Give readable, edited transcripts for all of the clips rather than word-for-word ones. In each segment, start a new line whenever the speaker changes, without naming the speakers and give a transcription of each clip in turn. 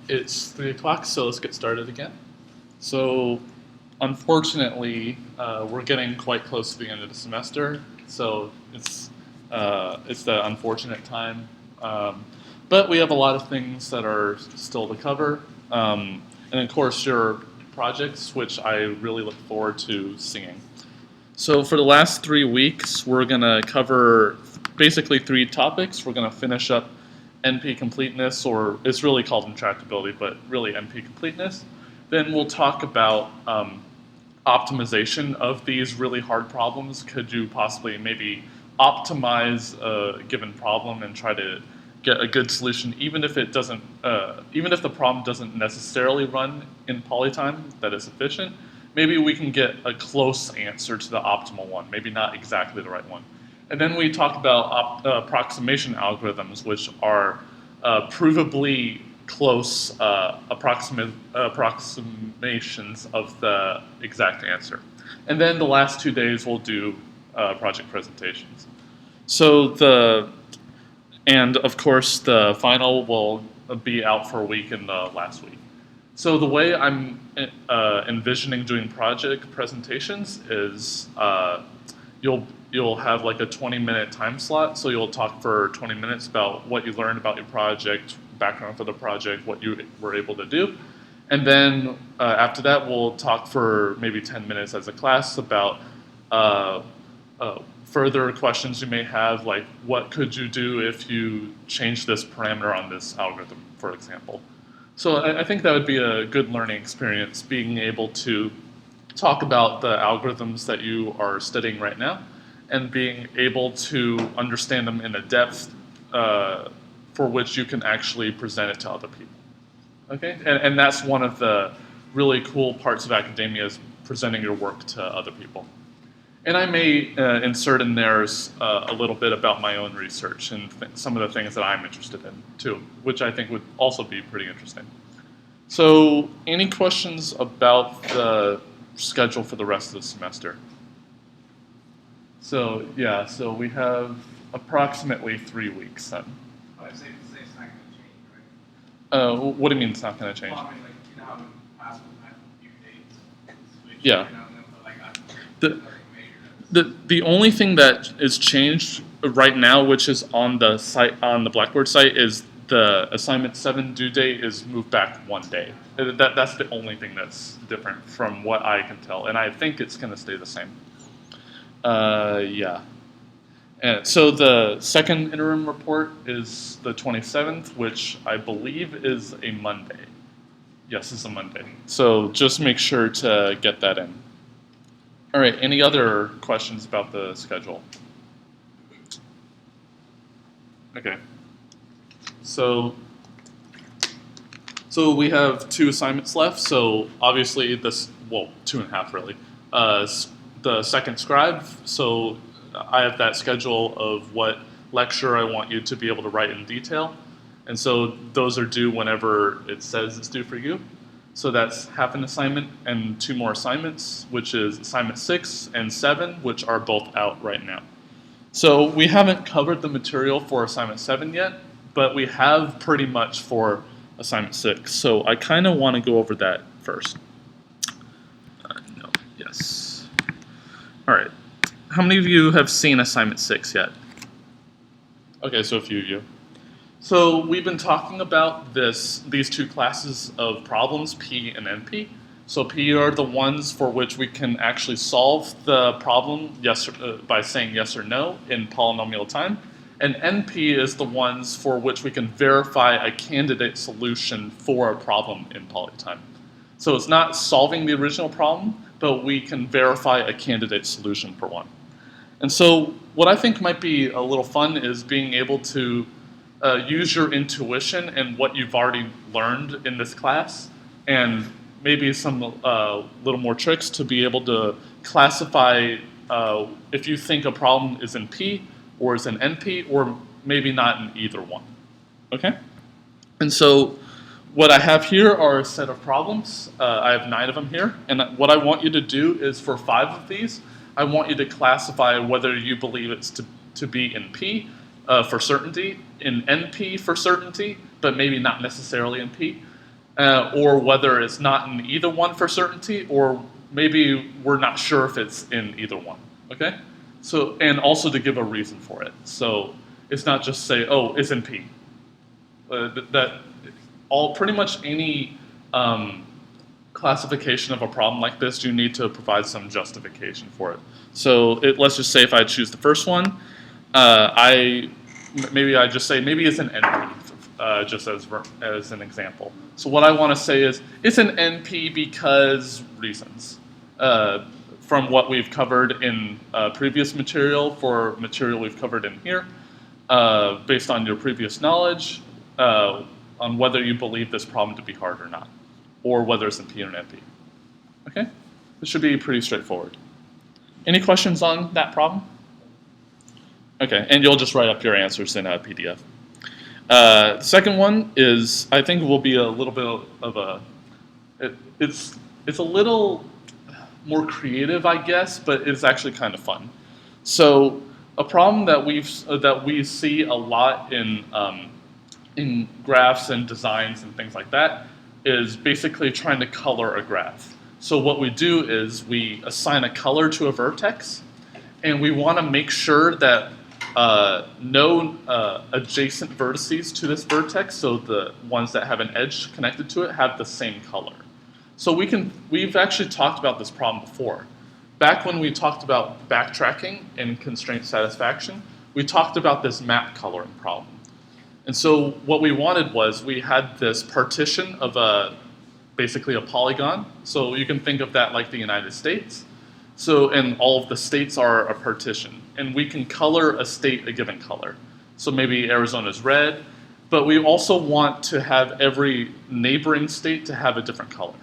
It's 3 o'clock, so let's get started again. So, unfortunately, we're getting quite close to the end of the semester, so it's the unfortunate time. But we have a lot of things that are still to cover, and of course your projects, which I really look forward to seeing. So for the last 3 weeks, we're going to cover basically 3 topics. We're going to finish up NP completeness, or it's really called intractability, but really NP completeness. Then we'll talk about optimization of these really hard problems. Could you possibly maybe optimize a given problem and try to get a good solution, even if it doesn't, even if the problem doesn't necessarily run in polytime that is efficient? Maybe we can get a close answer to the optimal one, maybe not exactly the right one. And then we talk about approximation algorithms, which are provably close approximations of the exact answer. And then the last 2 days we'll do project presentations. And of course the final will be out for a week in the last week. So the way I'm envisioning doing project presentations is you'll have like a 20-minute time slot, so you'll talk for 20 minutes about what you learned about your project, background for the project, what you were able to do. And then after that, we'll talk for maybe 10 minutes as a class about further questions you may have, like what could you do if you change this parameter on this algorithm, for example. So I think that would be a good learning experience, being able to talk about the algorithms that you are studying right now and being able to understand them in a depth for which you can actually present it to other people. Okay, and that's one of the really cool parts of academia, is presenting your work to other people. And I may insert in there a little bit about my own research and some of the things that I'm interested in too, which I think would also be pretty interesting. So, any questions about the schedule for the rest of the semester? So, yeah, so we have approximately 3 weeks then.
But it's safe to say it's not going to change, right?
What do you mean it's not going to change?
Well, I mean, like, you know how in the past we've had a few dates switch,
Yeah.
you know, and then, but like,
The only thing that is changed right now, which is on the site, on the Blackboard site, is the assignment 7 due date is moved back 1 day. That's the only thing that's different from what I can tell, and I think it's going to stay the same. Yeah. And so the second interim report is the 27th, which I believe is a Monday. Yes, it's a Monday. So just make sure to get that in. All right, any other questions about the schedule? Okay. So we have 2 assignments left. So obviously this, well, 2.5 really. The second scribe, so I have that schedule of what lecture I want you to be able to write in detail. And so those are due whenever it says it's due for you. So that's half an assignment and 2 more assignments, which is assignment 6 and 7, which are both out right now. So we haven't covered the material for assignment 7 yet, but we have pretty much for assignment 6. So I kind of want to go over that first. No, yes. All right. How many of you have seen assignment 6 yet? Okay, so a few of you. So we've been talking about these 2 classes of problems, P and NP. So P are the ones for which we can actually solve the problem by saying yes or no in polynomial time. And NP is the ones for which we can verify a candidate solution for a problem in polytime. So it's not solving the original problem, but we can verify a candidate solution for one. And so what I think might be a little fun is being able to use your intuition and what you've already learned in this class, and maybe some little more tricks to be able to classify if you think a problem is in P or is in NP, or maybe not in either one. Okay? And so what I have here are a set of problems. I have 9 of them here, and what I want you to do is for 5 of these, I want you to classify whether you believe it's to be in P for certainty, in NP for certainty, but maybe not necessarily in P, or whether it's not in either one for certainty, or maybe we're not sure if it's in either one, okay? So, and also to give a reason for it. So it's not just say, oh, it's in P. Pretty much any classification of a problem like this, you need to provide some justification for it. So let's just say if I choose the first one, maybe I just say maybe it's an NP, just as an example. So what I want to say is it's an NP because reasons. From what we've covered in previous material for material we've covered in here, based on your previous knowledge, on whether you believe this problem to be hard or not, or whether it's in P or an NP. Okay? This should be pretty straightforward. Any questions on that problem? Okay, and you'll just write up your answers in a PDF. The second one is, I think will be a little bit of a, it's a little more creative, I guess, but it's actually kind of fun. So a problem that we see a lot in graphs and designs and things like that is basically trying to color a graph. So what we do is we assign a color to a vertex, and we want to make sure that no adjacent vertices to this vertex, so the ones that have an edge connected to it, have the same color. So we've actually talked about this problem before. Back when we talked about backtracking and constraint satisfaction, we talked about this map coloring problem. And so what we wanted was we had this partition of basically a polygon. So you can think of that like the United States. So, and all of the states are a partition. And we can color a state a given color. So maybe Arizona's red, but we also want to have every neighboring state to have a different color.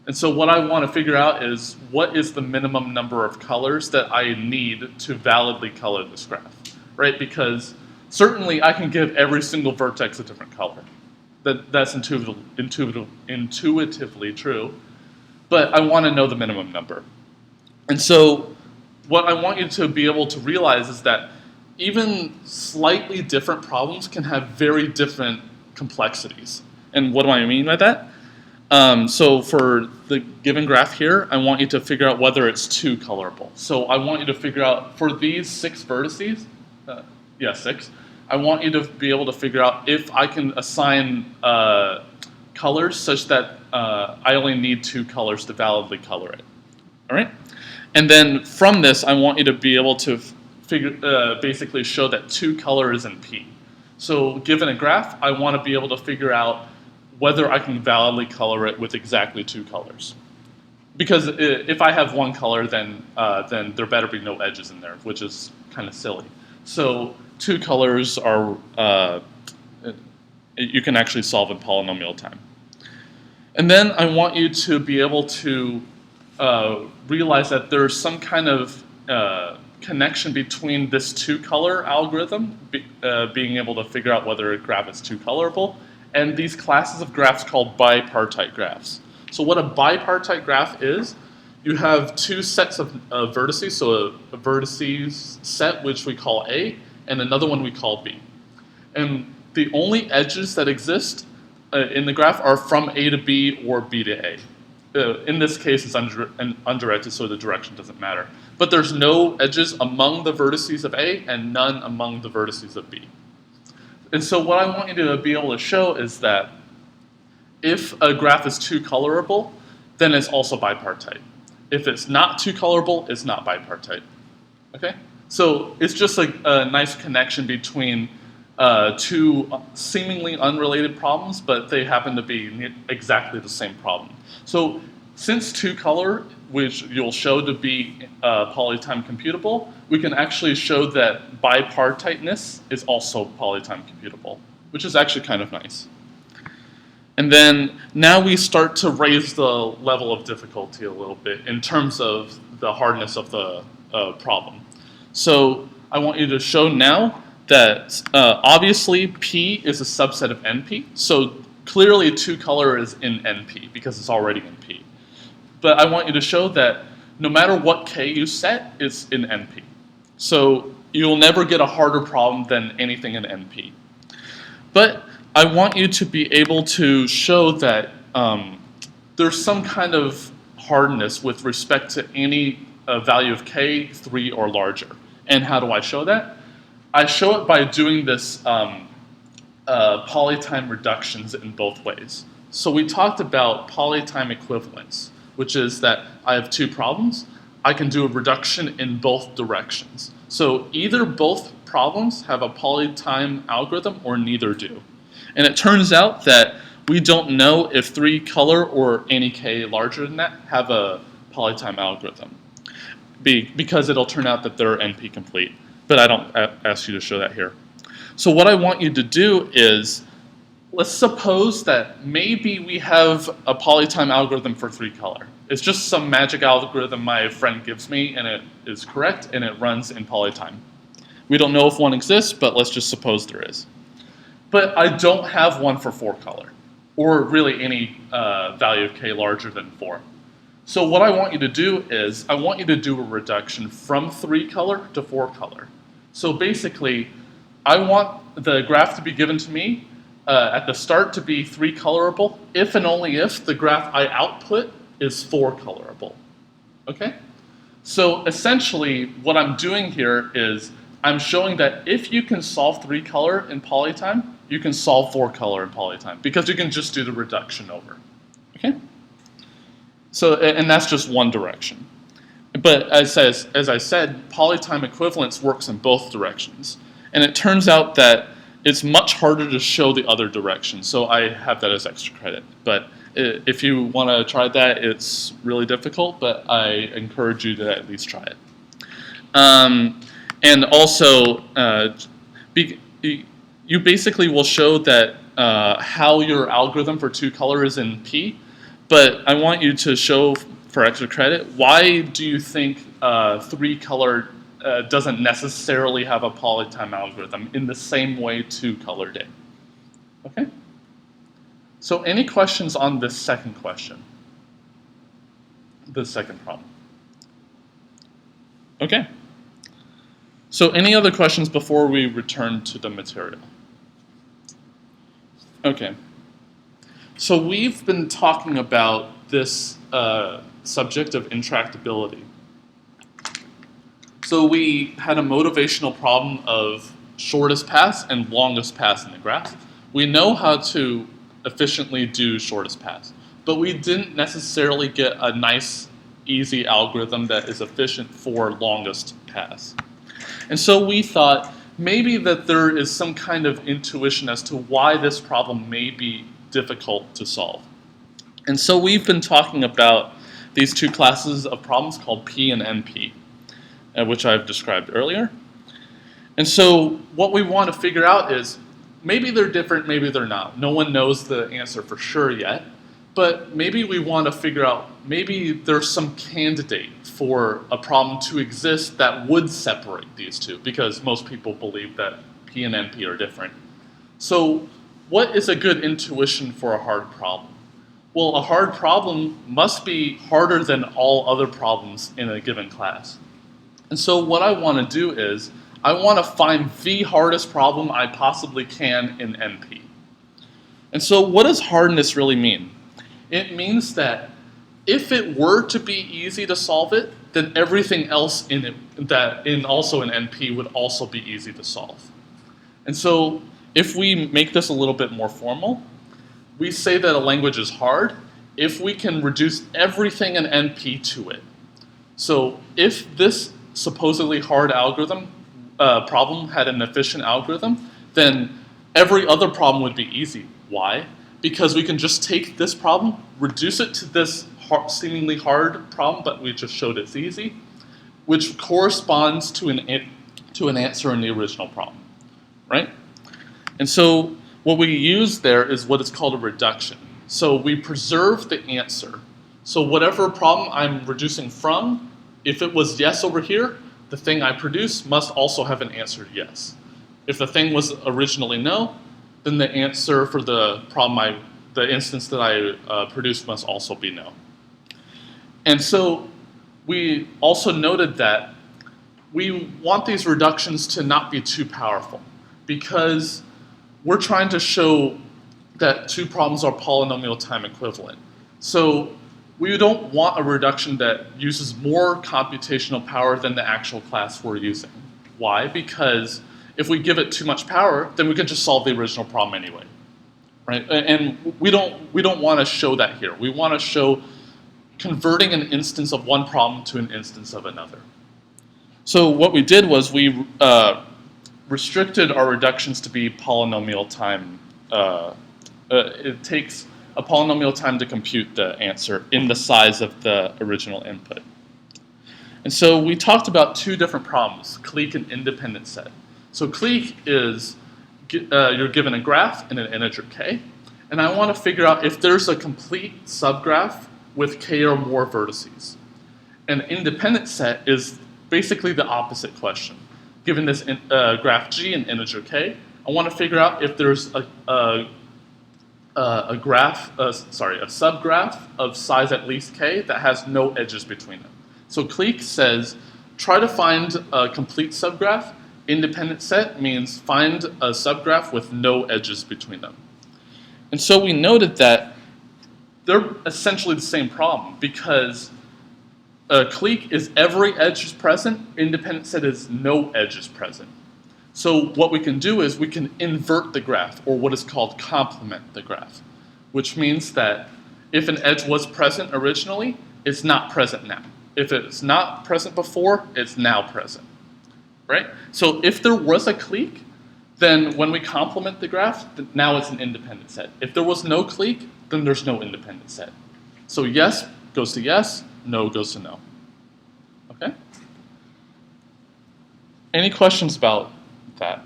And so what I want to figure out is what is the minimum number of colors that I need to validly color this graph, right? Because certainly I can give every single vertex a different color. That's intuitively true, but I want to know the minimum number. And so what I want you to be able to realize is that even slightly different problems can have very different complexities. And what do I mean by that? So for the given graph here, I want you to figure out whether it's two colorable. So I want you to figure out, for these 6 vertices, 6, I want you to be able to figure out if I can assign colors such that I only need 2 colors to validly color it. All right? And then from this, I want you to be able to basically show that 2 color is in P. So given a graph, I want to be able to figure out whether I can validly color it with exactly 2 colors. Because if I have 1 color, then there better be no edges in there, which is kind of silly. So 2 colors are, you can actually solve in polynomial time. And then I want you to be able to realize that there's some kind of connection between this 2-color algorithm, being able to figure out whether a graph is 2-colorable, and these classes of graphs called bipartite graphs. So what a bipartite graph is, you have 2 sets of vertices, so a vertices set which we call A, and another one we call B. And the only edges that exist in the graph are from A to B or B to A. In this case, it's undirected, so the direction doesn't matter. But there's no edges among the vertices of A and none among the vertices of B. And so what I want you to be able to show is that if a graph is 2-colorable, then it's also bipartite. If it's not 2-colorable, it's not bipartite. Okay? So it's just a nice connection between 2 seemingly unrelated problems, but they happen to be exactly the same problem. So since 2-color, which you'll show to be polytime computable, we can actually show that bipartiteness is also polytime computable, which is actually kind of nice. And then now we start to raise the level of difficulty a little bit in terms of the hardness of the problem. So I want you to show now that obviously P is a subset of NP. So clearly 2-color is in NP because it's already in P. But I want you to show that no matter what K you set, it's in NP. So you'll never get a harder problem than anything in NP. But I want you to be able to show that there's some kind of hardness with respect to any value of k, 3 or larger. And how do I show that? I show it by doing this polytime reductions in both ways. So we talked about polytime equivalence, which is that I have two problems. I can do a reduction in both directions. So either both problems have a polytime algorithm or neither do. And it turns out that we don't know if 3 color or any k larger than that have a polytime algorithm because it'll turn out that they're NP complete. But I don't ask you to show that here. So what I want you to do is, let's suppose that maybe we have a polytime algorithm for 3 color. It's just some magic algorithm my friend gives me and it is correct and it runs in polytime. We don't know if one exists, but let's just suppose there is. But I don't have one for 4 color, or really any value of k larger than 4. So what I want you to do is, I want you to do a reduction from 3 color to 4 color. So basically, I want the graph to be given to me at the start to be 3 colorable, if and only if the graph I output is 4 colorable. Okay? So essentially, what I'm doing here is I'm showing that if you can solve 3 color in polytime, you can solve 4 color in polytime, because you can just do the reduction over. Okay? So, and that's just one direction. But as I said, polytime equivalence works in both directions. And it turns out that it's much harder to show the other direction. So I have that as extra credit. But if you want to try that, it's really difficult, but I encourage you to at least try it. And also, you basically will show that how your algorithm for 2 color is in P, but I want you to show, for extra credit, why do you think 3 color doesn't necessarily have a polytime algorithm in the same way 2 color did? Okay? So any questions on this second question? The second problem? Okay. So any other questions before we return to the material? Okay. So we've been talking about this subject of intractability. So we had a motivational problem of shortest path and longest path in the graph. We know how to efficiently do shortest path, but we didn't necessarily get a nice, easy algorithm that is efficient for longest path. And so we thought maybe that there is some kind of intuition as to why this problem may be difficult to solve. And so we've been talking about these 2 classes of problems called P and NP, which I've described earlier. And so what we want to figure out is, maybe they're different, maybe they're not. No one knows the answer for sure yet, but maybe we want to figure out, maybe there's some candidate for a problem to exist that would separate these 2, because most people believe that P and NP are different. So what is a good intuition for a hard problem? Well, a hard problem must be harder than all other problems in a given class. And so what I want to do is, I want to find the hardest problem I possibly can in NP. And so what does hardness really mean? It means that if it were to be easy to solve it, then everything else in it, also in NP, would also be easy to solve. And so if we make this a little bit more formal, we say that a language is hard if we can reduce everything in NP to it. So if this supposedly hard algorithm problem had an efficient algorithm, then every other problem would be easy. Why? Because we can just take this problem, reduce it to this seemingly hard problem, but we just showed it's easy, which corresponds to an answer in the original problem, right? And so what we use there is what is called a reduction. So we preserve the answer. So whatever problem I'm reducing from, if it was yes over here, the thing I produce must also have an answer yes. If the thing was originally no, then the answer for the problem the instance that I produced must also be no. And so we also noted that we want these reductions to not be too powerful, because we're trying to show that two problems are polynomial time equivalent. So we don't want a reduction that uses more computational power than the actual class we're using. Why? Because if we give it too much power, then we can just solve the original problem anyway, right? And we don't want to show that here. We want to show converting an instance of one problem to an instance of another. So what we did was we restricted our reductions to be polynomial time. It takes a polynomial time to compute the answer in the size of the original input. And so we talked about two different problems, clique and independent set. So clique is you're given a graph and an integer k, and I want to figure out if there's a complete subgraph with k or more vertices. An independent set is basically the opposite question. Given this graph G and integer k, I want to figure out if there's a subgraph of size at least k that has no edges between them. So clique says, try to find a complete subgraph. Independent set means find a subgraph with no edges between them. And so we noted that they're essentially the same problem because clique is every edge is present, independent set is no edges present. So what we can do is we can invert the graph, or what is called complement the graph, which means that if an edge was present originally, it's not present now. If it's not present before, it's now present, right? So if there was a clique, then when we complement the graph, now it's an independent set. If there was no clique, then there's no independent set. So yes goes to yes, no goes to no. Okay? Any questions about that?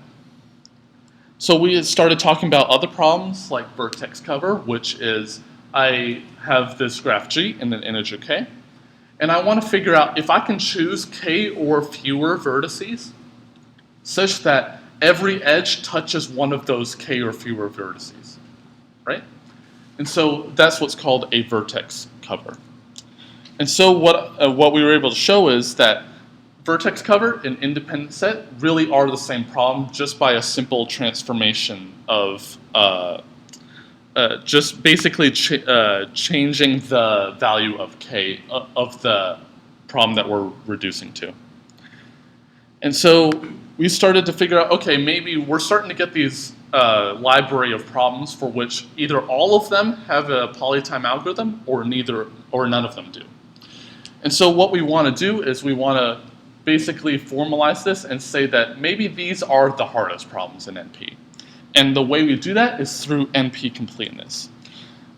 So we started talking about other problems like vertex cover, which is I have this graph G and an integer k, and I want to figure out if I can choose k or fewer vertices such that every edge touches one of those k or fewer vertices, right? And so that's what's called a vertex cover. And so what we were able to show is that vertex cover and independent set really are the same problem just by a simple transformation of just basically changing the value of k of the problem that we're reducing to. And so we started to figure out, okay, maybe we're starting to get these library of problems for which either all of them have a polytime algorithm or none of them do. And so what we want to do is we want to basically formalize this and say that maybe these are the hardest problems in NP. And the way we do that is through NP completeness.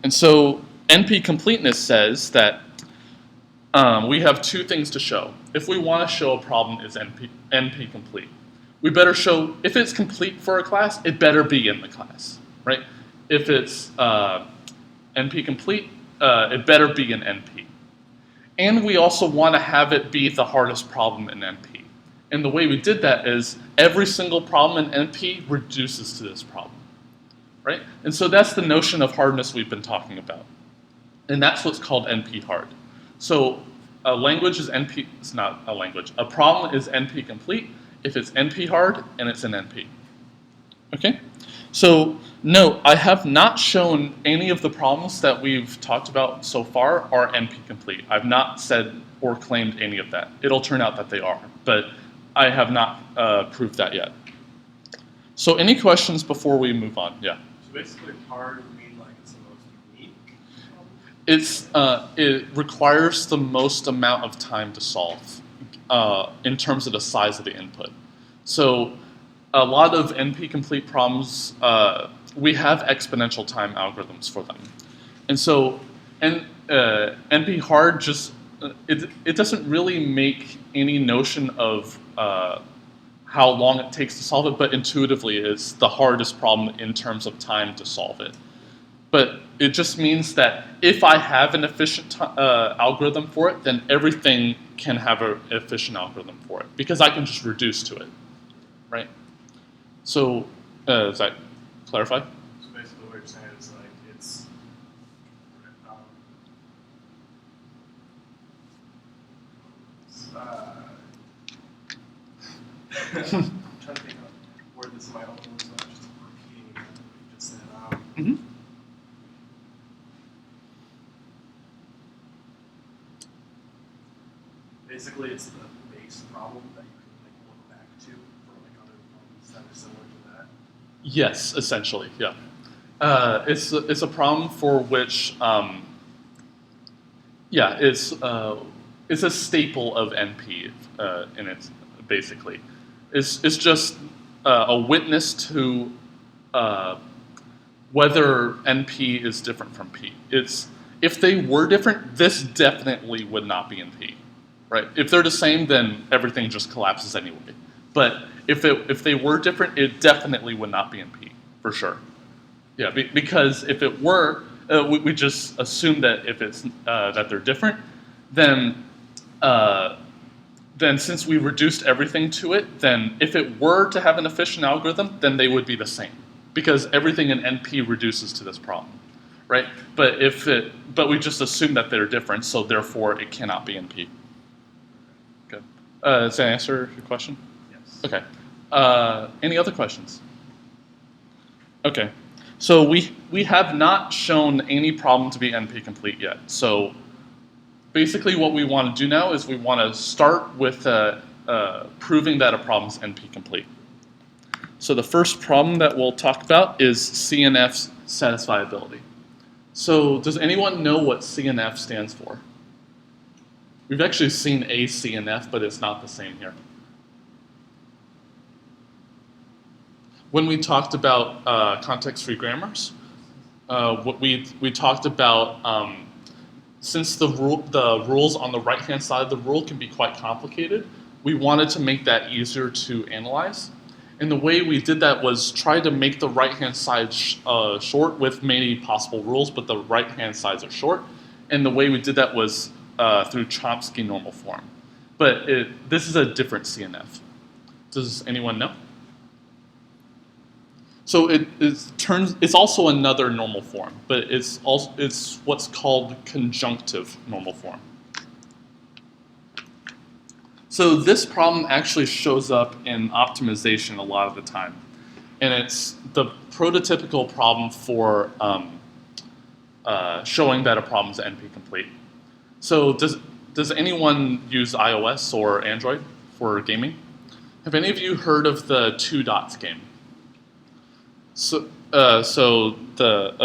And so NP completeness says that we have two things to show. If we want to show a problem is NP complete, we better show, if it's complete for a class, it better be in the class, right? If it's NP complete, it better be in NP. And we also want to have it be the hardest problem in NP. And the way we did that is every single problem in NP reduces to this problem, right? And so that's the notion of hardness we've been talking about. And that's what's called NP hard. So a language is NP, it's not a language. A problem is NP complete if it's NP hard and it's an NP. Okay? So note, I have not shown any of the problems that we've talked about so far are NP complete. I've not said or claimed any of that. It'll turn out that they are, but I have not proved that yet. So any questions before we move on? Yeah.
So basically hard would mean like it's the most unique?
It requires the most amount of time to solve in terms of the size of the input. So a lot of NP-complete problems, we have exponential time algorithms for them. And so NP-hard just, it doesn't really make any notion of how long it takes to solve it, but intuitively it's the hardest problem in terms of time to solve it. But it just means that if I have an efficient algorithm for it, then everything can have an efficient algorithm for it, because I can just reduce to it, right? So, does that clarify?
So basically what you're saying is like it's I'm trying to think of where this might open, so I'm just repeating what you just said. basically it's the base problem that you can like look back to for like other problems that are similar to that.
Yes, essentially, yeah. It's a problem for which, yeah, it's a staple of NP, and it's basically, it's just a witness to whether NP is different from P. If they were different, this definitely would not be in P, right? If they're the same, then everything just collapses anyway. But if they were different, it definitely would not be in P, for sure. Yeah, because if it were, we just assume that if it's that they're different, then since we reduced everything to it, then if it were to have an efficient algorithm, then they would be the same, because everything in NP reduces to this problem, right? But we just assume that they're different, so therefore it cannot be NP. Good. Does that answer your question?
Yes.
Okay. Any other questions? Okay. So we have not shown any problem to be NP complete yet. So basically what we want to do now is we want to start with proving that a problem is NP complete. So the first problem that we'll talk about is CNF Satisfiability. So does anyone know what CNF stands for? We've actually seen a CNF, but it's not the same here. When we talked about context-free grammars, what we talked about, since the rules on the right-hand side of the rule can be quite complicated, we wanted to make that easier to analyze. And the way we did that was try to make the right-hand side short with many possible rules, but the right-hand sides are short. And the way we did that was through Chomsky normal form. But this is a different CNF. Does anyone know? So it's also another normal form, but it's what's called conjunctive normal form. So this problem actually shows up in optimization a lot of the time, and it's the prototypical problem for showing that a problem is NP complete. So does anyone use iOS or Android for gaming? Have any of you heard of the 2 dots game? So a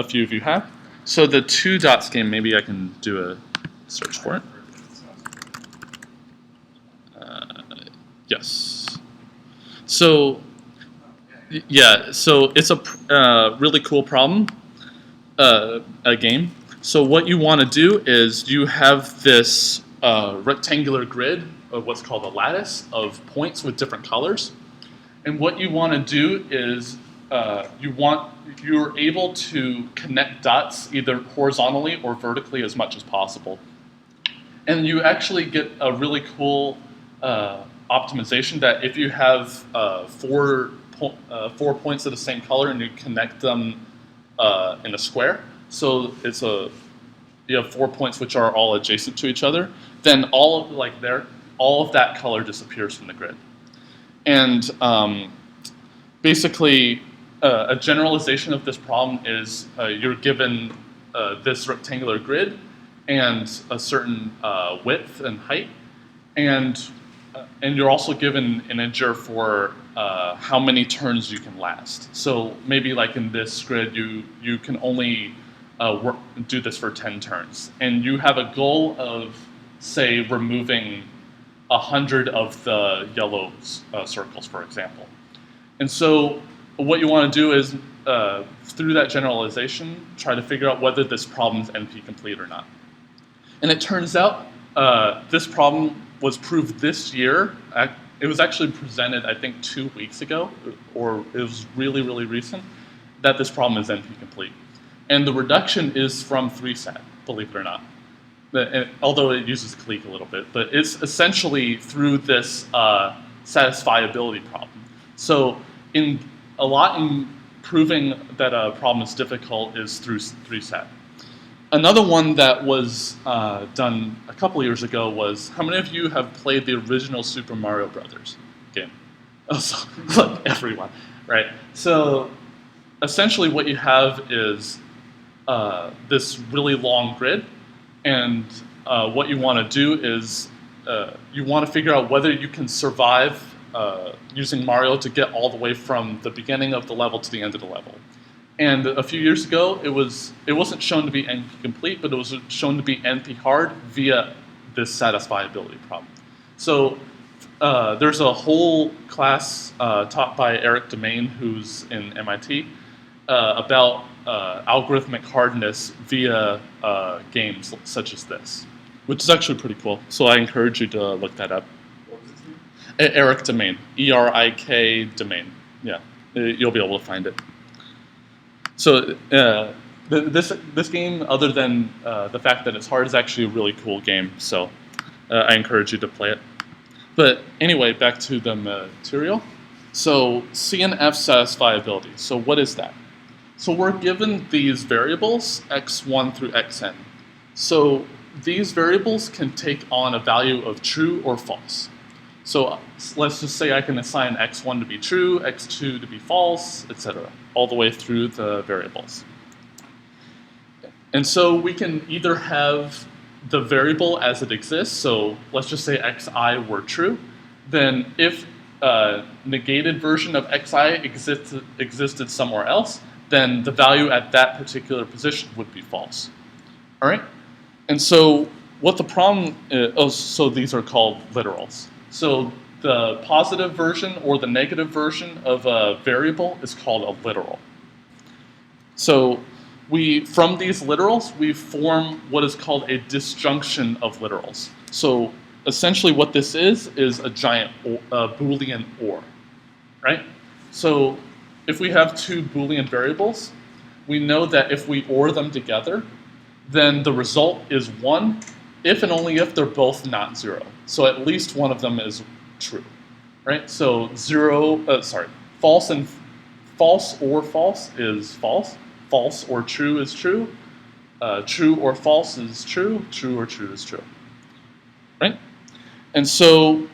few of you have. So the 2 dots game, maybe I can do a search for it. Yes. So yeah, so it's a really cool problem, a game. So what you want to do is you have this rectangular grid of what's called a lattice of points with different colors, and what you want to do is you're able to connect dots either horizontally or vertically as much as possible. And you actually get a really cool optimization that if you have 4 points of the same color and you connect them in a square, so you have 4 points which are all adjacent to each other, then all of that color disappears from the grid. And basically, a generalization of this problem is you're given this rectangular grid and a certain width and height, and you're also given an integer for how many turns you can last. So maybe like in this grid, you can only do this for 10 turns, and you have a goal of, say, removing 100 of the yellow circles, for example. And so what you want to do is, through that generalization, try to figure out whether this problem is NP complete or not. And it turns out this problem was proved this year. It was actually presented, I think, 2 weeks ago, or it was really, really recent, that this problem is NP complete. And the reduction is from 3SAT, believe it or not. Although it uses Clique a little bit, but it's essentially through this satisfiability problem. So in proving that a problem is difficult is through 3SAT. Another one that was done a couple years ago was, how many of you have played the original Super Mario Brothers game? Oh, so, like everyone, right? So essentially what you have is this really long grid, and what you want to do is you want to figure out whether you can survive using Mario to get all the way from the beginning of the level to the end of the level. And a few years ago, it wasn't shown to be NP complete, but it was shown to be NP hard via this satisfiability problem. So there's a whole class taught by Eric Domain, who's in MIT, about algorithmic hardness via games such as this, which is actually pretty cool. So I encourage you to look that up.
What was its name?
Eric Domain, E-R-I-K Domain. Yeah, you'll be able to find it. So this game, other than the fact that it's hard, is actually a really cool game. So I encourage you to play it. But anyway, back to the material. So CNF Satisfiability. So what is that? So we're given these variables, x1 through xn. So these variables can take on a value of true or false. So let's just say I can assign x1 to be true, x2 to be false, etc., all the way through the variables. And so we can either have the variable as it exists, so let's just say xi were true, then if a negated version of xi existed somewhere else, then the value at that particular position would be false. All right? And so what the problem is, so these are called literals. So the positive version or the negative version of a variable is called a literal. So from these literals, we form what is called a disjunction of literals. So essentially what this is a giant Boolean OR, right? So if we have two Boolean variables, we know that if we OR them together, then the result is 1 if and only if they're both not 0. So at least one of them is true, right? So false or false is false. False or true is true. True or false is true. True or true is true, right? And so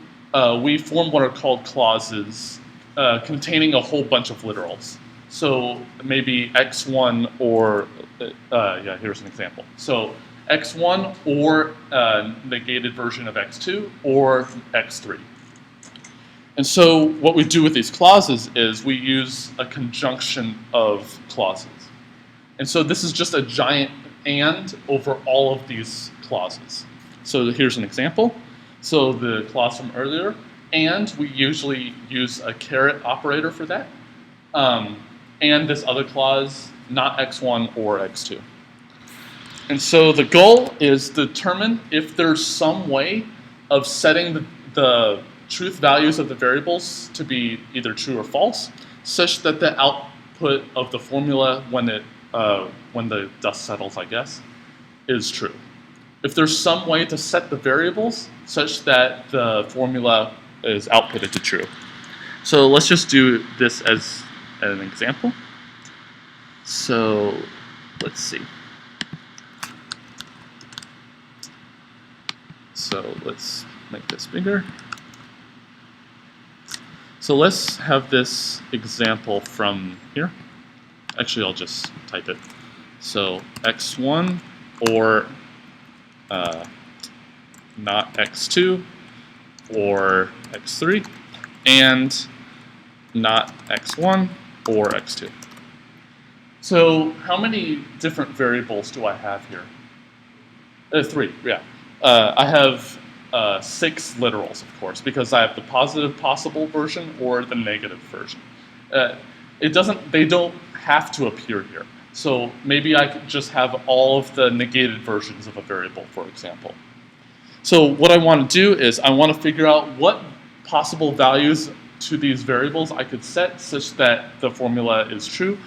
we form what are called clauses containing a whole bunch of literals. So maybe x1 or, here's an example. So x1 or negated version of x2 or x3. And so what we do with these clauses is we use a conjunction of clauses. And so this is just a giant and over all of these clauses. So here's an example. So the clause from earlier, and we usually use a caret operator for that. And this other clause, not x1 or x2. And so the goal is to determine if there's some way of setting the truth values of the variables to be either true or false, such that the output of the formula when the dust settles, I guess, is true. If there's some way to set the variables such that the formula is outputted to true. So let's just do this as an example. So let's see. So let's make this bigger. So let's have this example from here. Actually, I'll just type it. So x1 or not x2 or x3 and not x1 or x2. So how many different variables do I have here? 3, yeah. I have 6 literals, of course, because I have the positive possible version or the negative version. They don't have to appear here. So maybe I could just have all of the negated versions of a variable, for example. So what I want to do is I want to figure out what possible values to these variables I could set such that the formula is true,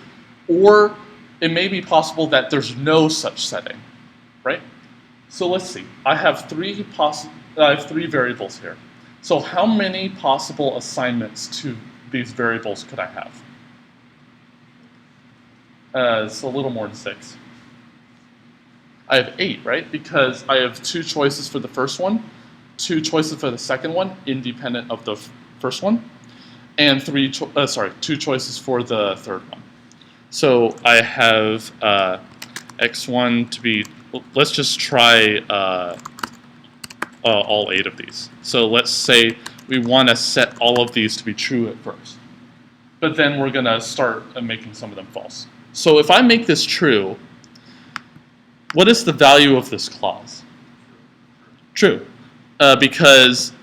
or it may be possible that there's no such setting, right? So let's see. I have 3 variables here. So how many possible assignments to these variables could I have? It's a little more than 6. I have 8, right? Because I have 2 choices for the first one, 2 choices for the second one, independent of the first one, and 2 choices for the third one. So I have x1 to be, let's just try all 8 of these. So let's say we want to set all of these to be true at first. But then we're going to start making some of them false. So if I make this true, what is the value of this clause? True. Because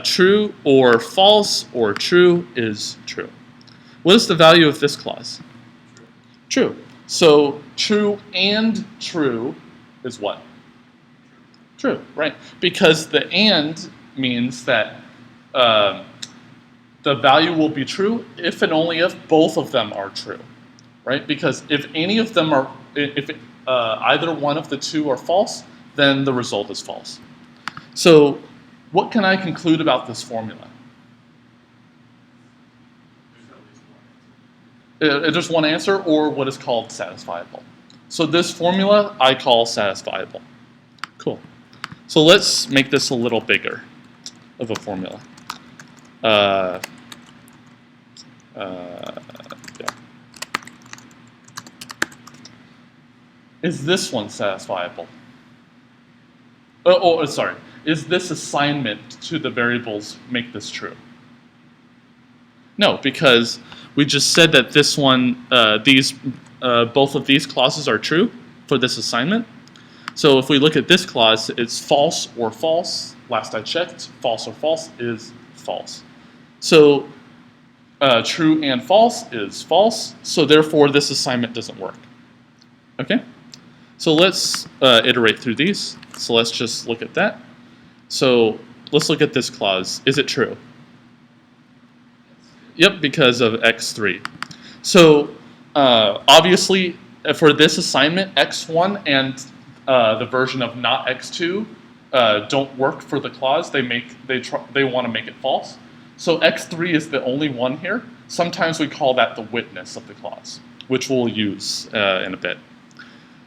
true or false or true is true. What is the value of this clause? True. So true and true is what? True, right? Because the and means that the value will be true if and only if both of them are true, right? Because if any of them are, if either one of the two are false, then the result is false. So what can I conclude about this formula? There's one answer, or what is called satisfiable. So this formula I call satisfiable. Cool. So let's make this a little bigger of a formula. Yeah. Is this one satisfiable? Sorry. Is this assignment to the variables make this true? No, because we just said that this one, both of these clauses are true for this assignment. So if we look at this clause, it's false or false. Last I checked, false or false is false. So true and false is false. So therefore, this assignment doesn't work. Okay? So let's iterate through these. So let's just look at that. So let's look at this clause. Is it true? Yep, because of x3. So obviously, for this assignment, x1 and the version of not x2 don't work for the clause. They want to make it false. So x3 is the only one here. Sometimes we call that the witness of the clause, which we'll use in a bit.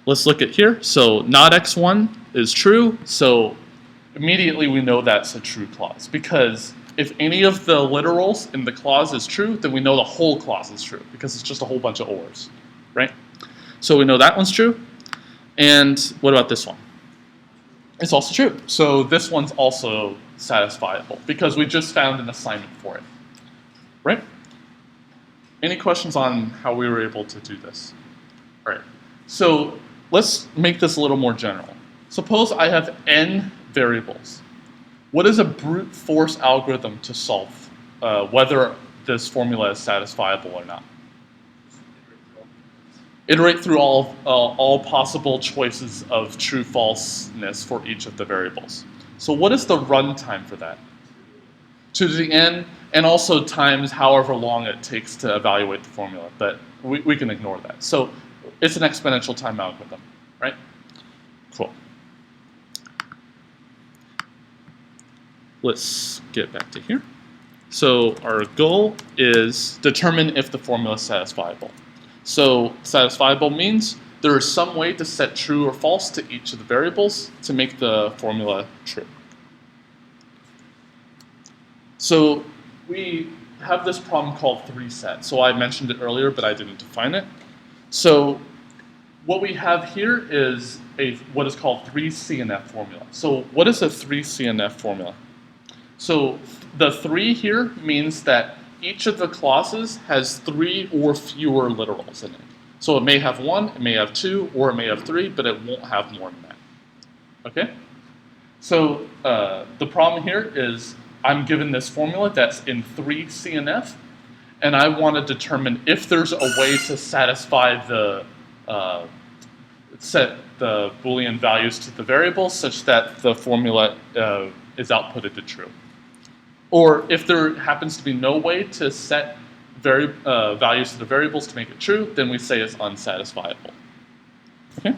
Let's look at here. So not x1 is true. So immediately we know that's a true clause, because if any of the literals in the clause is true, then we know the whole clause is true, because it's just a whole bunch of ors, right? So we know that one's true. And what about this one? It's also true. So this one's also satisfiable, because we just found an assignment for it, right? Any questions on how we were able to do this? All right. So let's make this a little more general. Suppose I have n variables. What is a brute force algorithm to solve whether this formula is satisfiable or not? Iterate through all possible choices of true-falseness for each of the variables. So what is the runtime for that? 2 to the n, and also times however long it takes to evaluate the formula, but we can ignore that. So it's an exponential time algorithm, right? Cool. Let's get back to here. So our goal is determine if the formula is satisfiable. So satisfiable means there is some way to set true or false to each of the variables to make the formula true. So we have this problem called 3-set. So I mentioned it earlier, but I didn't define it. So what we have here is what is called 3CNF formula. So what is a 3CNF formula? So the 3 here means that each of the clauses has 3 or fewer literals in it. So it may have 1, it may have 2, or it may have 3, but it won't have more than that. Okay? So the problem here is I'm given this formula that's in 3CNF, and I want to determine if there's a way to satisfy set the Boolean values to the variables such that the formula is outputted to true. Or if there happens to be no way to set values to the variables to make it true, then we say it's unsatisfiable. Okay?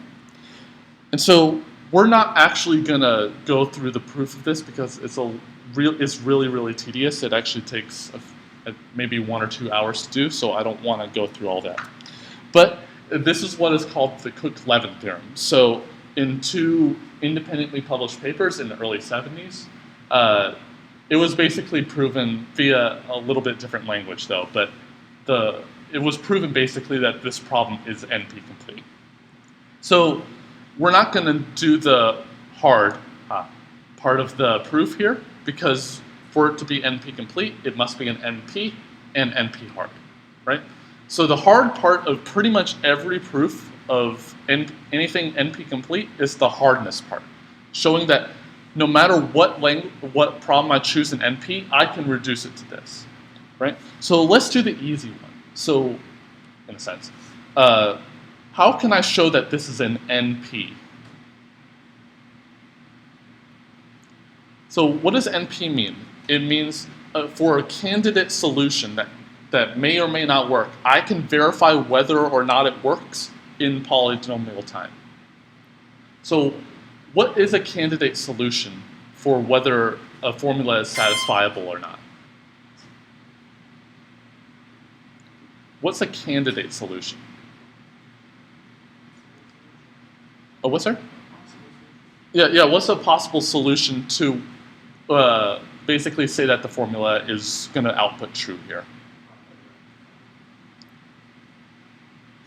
And so we're not actually going to go through the proof of this because it's really, really tedious. It actually takes maybe 1 or 2 hours to do, so I don't want to go through all that. But this is what is called the Cook-Levin theorem. So in 2 independently published papers in the early 70s, it was basically proven via a little bit different language, though. But it was proven basically that this problem is NP complete. So we're not going to do the hard. part of the proof here, because for it to be NP complete, it must be an NP and NP hard, right? So the hard part of pretty much every proof of anything NP complete is the hardness part, showing that no matter what problem I choose in NP, I can reduce it to this, right? So let's do the easy one. So, in a sense, how can I show that this is an NP? So what does NP mean? It means for a candidate solution that may or may not work, I can verify whether or not it works in polynomial time. So what is a candidate solution for whether a formula is satisfiable or not? What's a candidate solution? Oh, what's there? Yeah, what's a possible solution to basically say that the formula is going to output true here?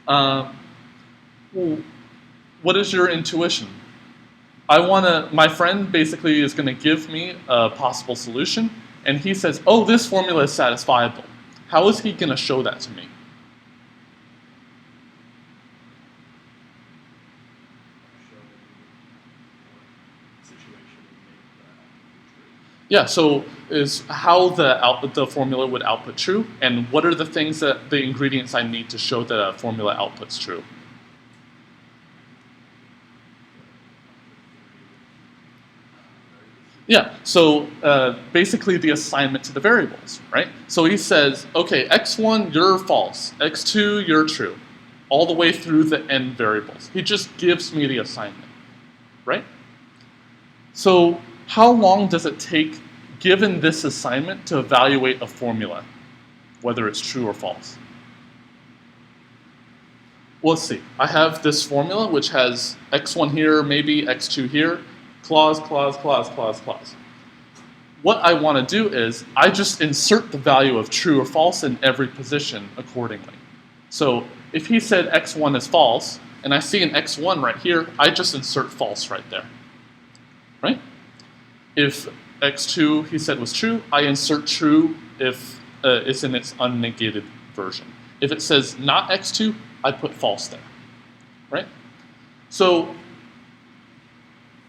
Well, what is your intuition? My friend basically is going to give me a possible solution, and he says, oh, this formula is satisfiable. How is he going to show that to me? Yeah, so is how the formula would output true, and what are the things that the ingredients I need to show that a formula outputs true? Yeah, so basically the assignment to the variables, right? So he says, okay, x1, you're false, x2, you're true, all the way through the n variables. He just gives me the assignment, right? So how long does it take, given this assignment, to evaluate a formula, whether it's true or false? Well, let's see. I have this formula which has x1 here, maybe x2 here, clause, clause, clause, clause, clause. What I want to do is I just insert the value of true or false in every position accordingly. So if he said x1 is false, and I see an x1 right here, I just insert false right there, right? If x2 he said was true, I insert true if it's in its unnegated version. If it says not x2, I put false there, right? So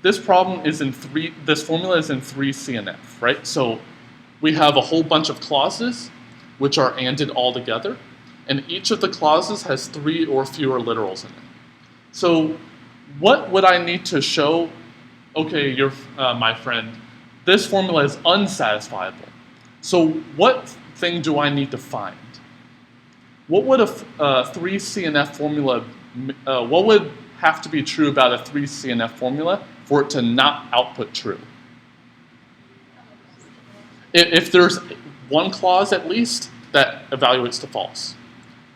this formula is in 3 CNF, right? So we have a whole bunch of clauses which are ANDed all together, and each of the clauses has 3 or fewer literals in it. So what would I need to show? Okay, you're my friend, this formula is unsatisfiable. So what thing do I need to find? What would a 3 CNF formula, what would have to be true about a 3 CNF formula for it to not output true? If there's one clause at least that evaluates to false,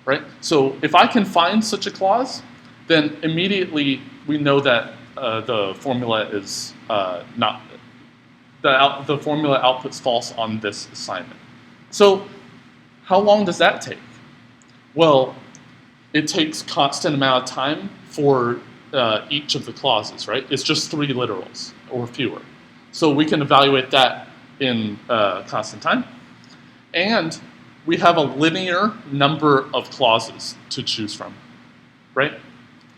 right? So if I can find such a clause, then immediately we know that the formula is not, the formula outputs false on this assignment. So how long does that take? Well, it takes constant amount of time for each of the clauses, right? It's just 3 literals or fewer. So we can evaluate that in constant time. And we have a linear number of clauses to choose from, right?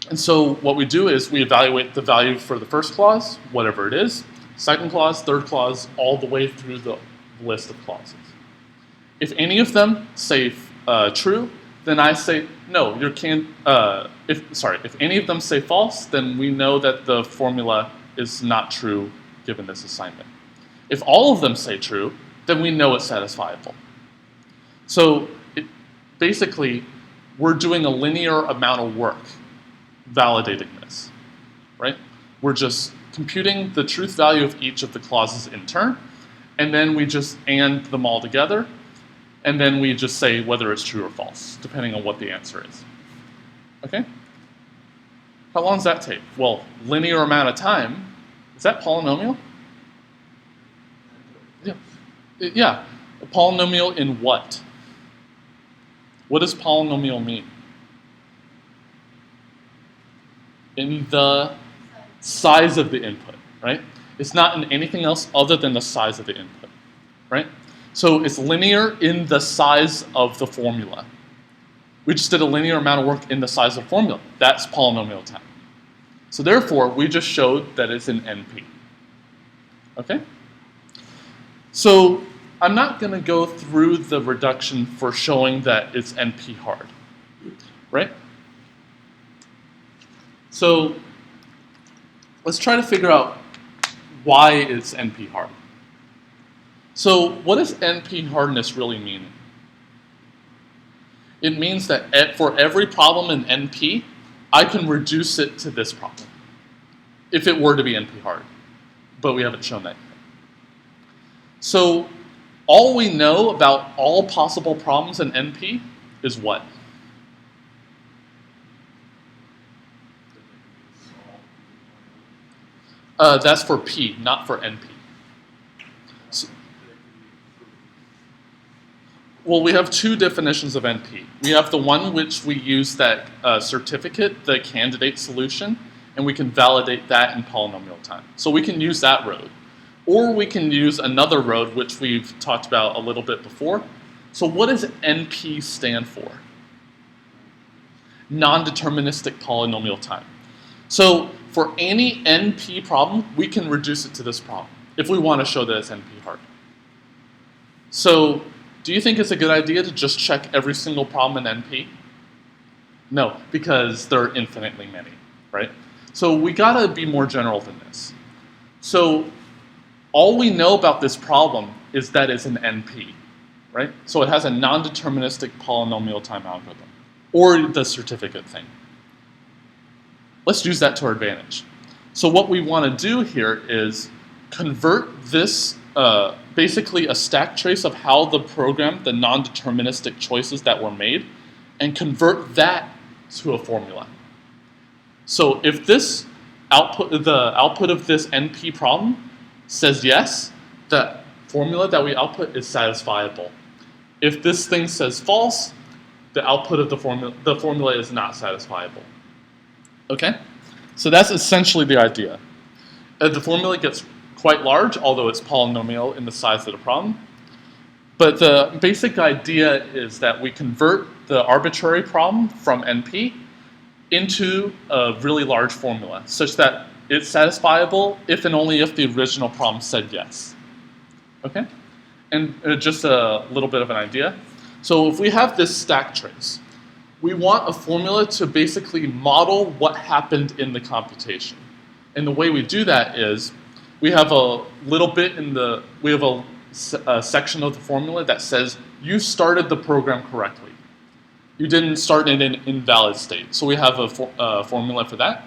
And so what we do is we evaluate the value for the first clause, whatever it is, second clause, third clause, all the way through the list of clauses. If any of them say true, then I say, no, if any of them say false, then we know that the formula is not true given this assignment. If all of them say true, then we know it's satisfiable. So basically, we're doing a linear amount of work validating this, right? We're just computing the truth value of each of the clauses in turn, and then we just AND them all together, and then we just say whether it's true or false, depending on what the answer is. Okay? How long does that take? Well, linear amount of time. Is that polynomial? Yeah. Yeah. A polynomial in what? What does polynomial mean? In the size of the input, right? It's not in anything else other than the size of the input, right? So it's linear in the size of the formula. We just did a linear amount of work in the size of the formula. That's polynomial time. So therefore, we just showed that it's an NP. Okay? So I'm not going to go through the reduction for showing that it's NP hard, right? So let's try to figure out why it's NP hard. So what does NP hardness really mean? It means that for every problem in NP, I can reduce it to this problem, if it were to be NP hard, but we haven't shown that yet. So all we know about all possible problems in NP is what? That's for P, not for NP. So, well, we have two definitions of NP. We have the one which we use that certificate, the candidate solution, and we can validate that in polynomial time. So we can use that road. Or we can use another road, which we've talked about a little bit before. So what does NP stand for? Non-deterministic polynomial time. So for any NP problem, we can reduce it to this problem, if we want to show that it's NP hard. So do you think it's a good idea to just check every single problem in NP? No, because there are infinitely many, right? So we gotta be more general than this. So all we know about this problem is that it's an NP, right? So it has a non-deterministic polynomial time algorithm, or the certificate thing. Let's use that to our advantage. So what we want to do here is convert this, basically a stack trace of how the program, the non-deterministic choices that were made, and convert that to a formula. So if this output, the output of this NP problem says yes, the formula that we output is satisfiable. If this thing says false, the output of the formula is not satisfiable. Okay? So that's essentially the idea. The formula gets quite large, although it's polynomial in the size of the problem. But the basic idea is that we convert the arbitrary problem from NP into a really large formula, such that it's satisfiable if and only if the original problem said yes. Okay? And just a little bit of an idea. So if we have this stack trace, we want a formula to basically model what happened in the computation. And the way we do that is we have a little bit we have a section of the formula that says you started the program correctly. You didn't start in an invalid state. So we have a formula for that.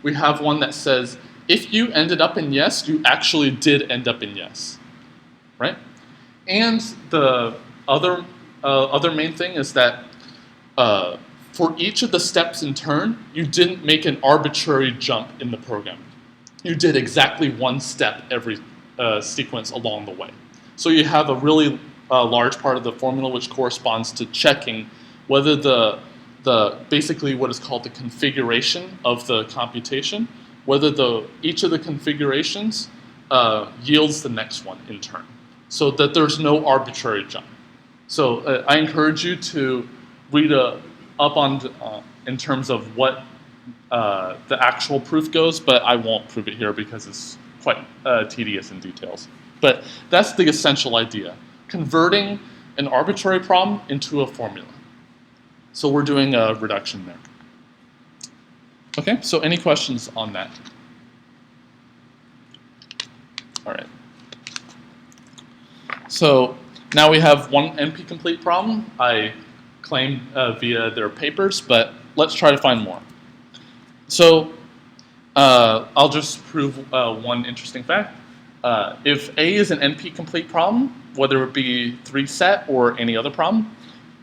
We have one that says if you ended up in yes, you actually did end up in yes, right? And the other main thing is that for each of the steps in turn, you didn't make an arbitrary jump in the program. You did exactly one step every sequence along the way. So you have a really large part of the formula which corresponds to checking whether the basically what is called the configuration of the computation, whether each of the configurations yields the next one in turn, so that there's no arbitrary jump. So I encourage you to read up on in terms of what the actual proof goes, but I won't prove it here because it's quite tedious in details. But that's the essential idea, converting an arbitrary problem into a formula. So we're doing a reduction there. Okay, so any questions on that? All right. So now we have one NP-complete problem. I claimed via their papers, but let's try to find more. So I'll just prove one interesting fact. If A is an NP-complete problem, whether it be 3-set or any other problem,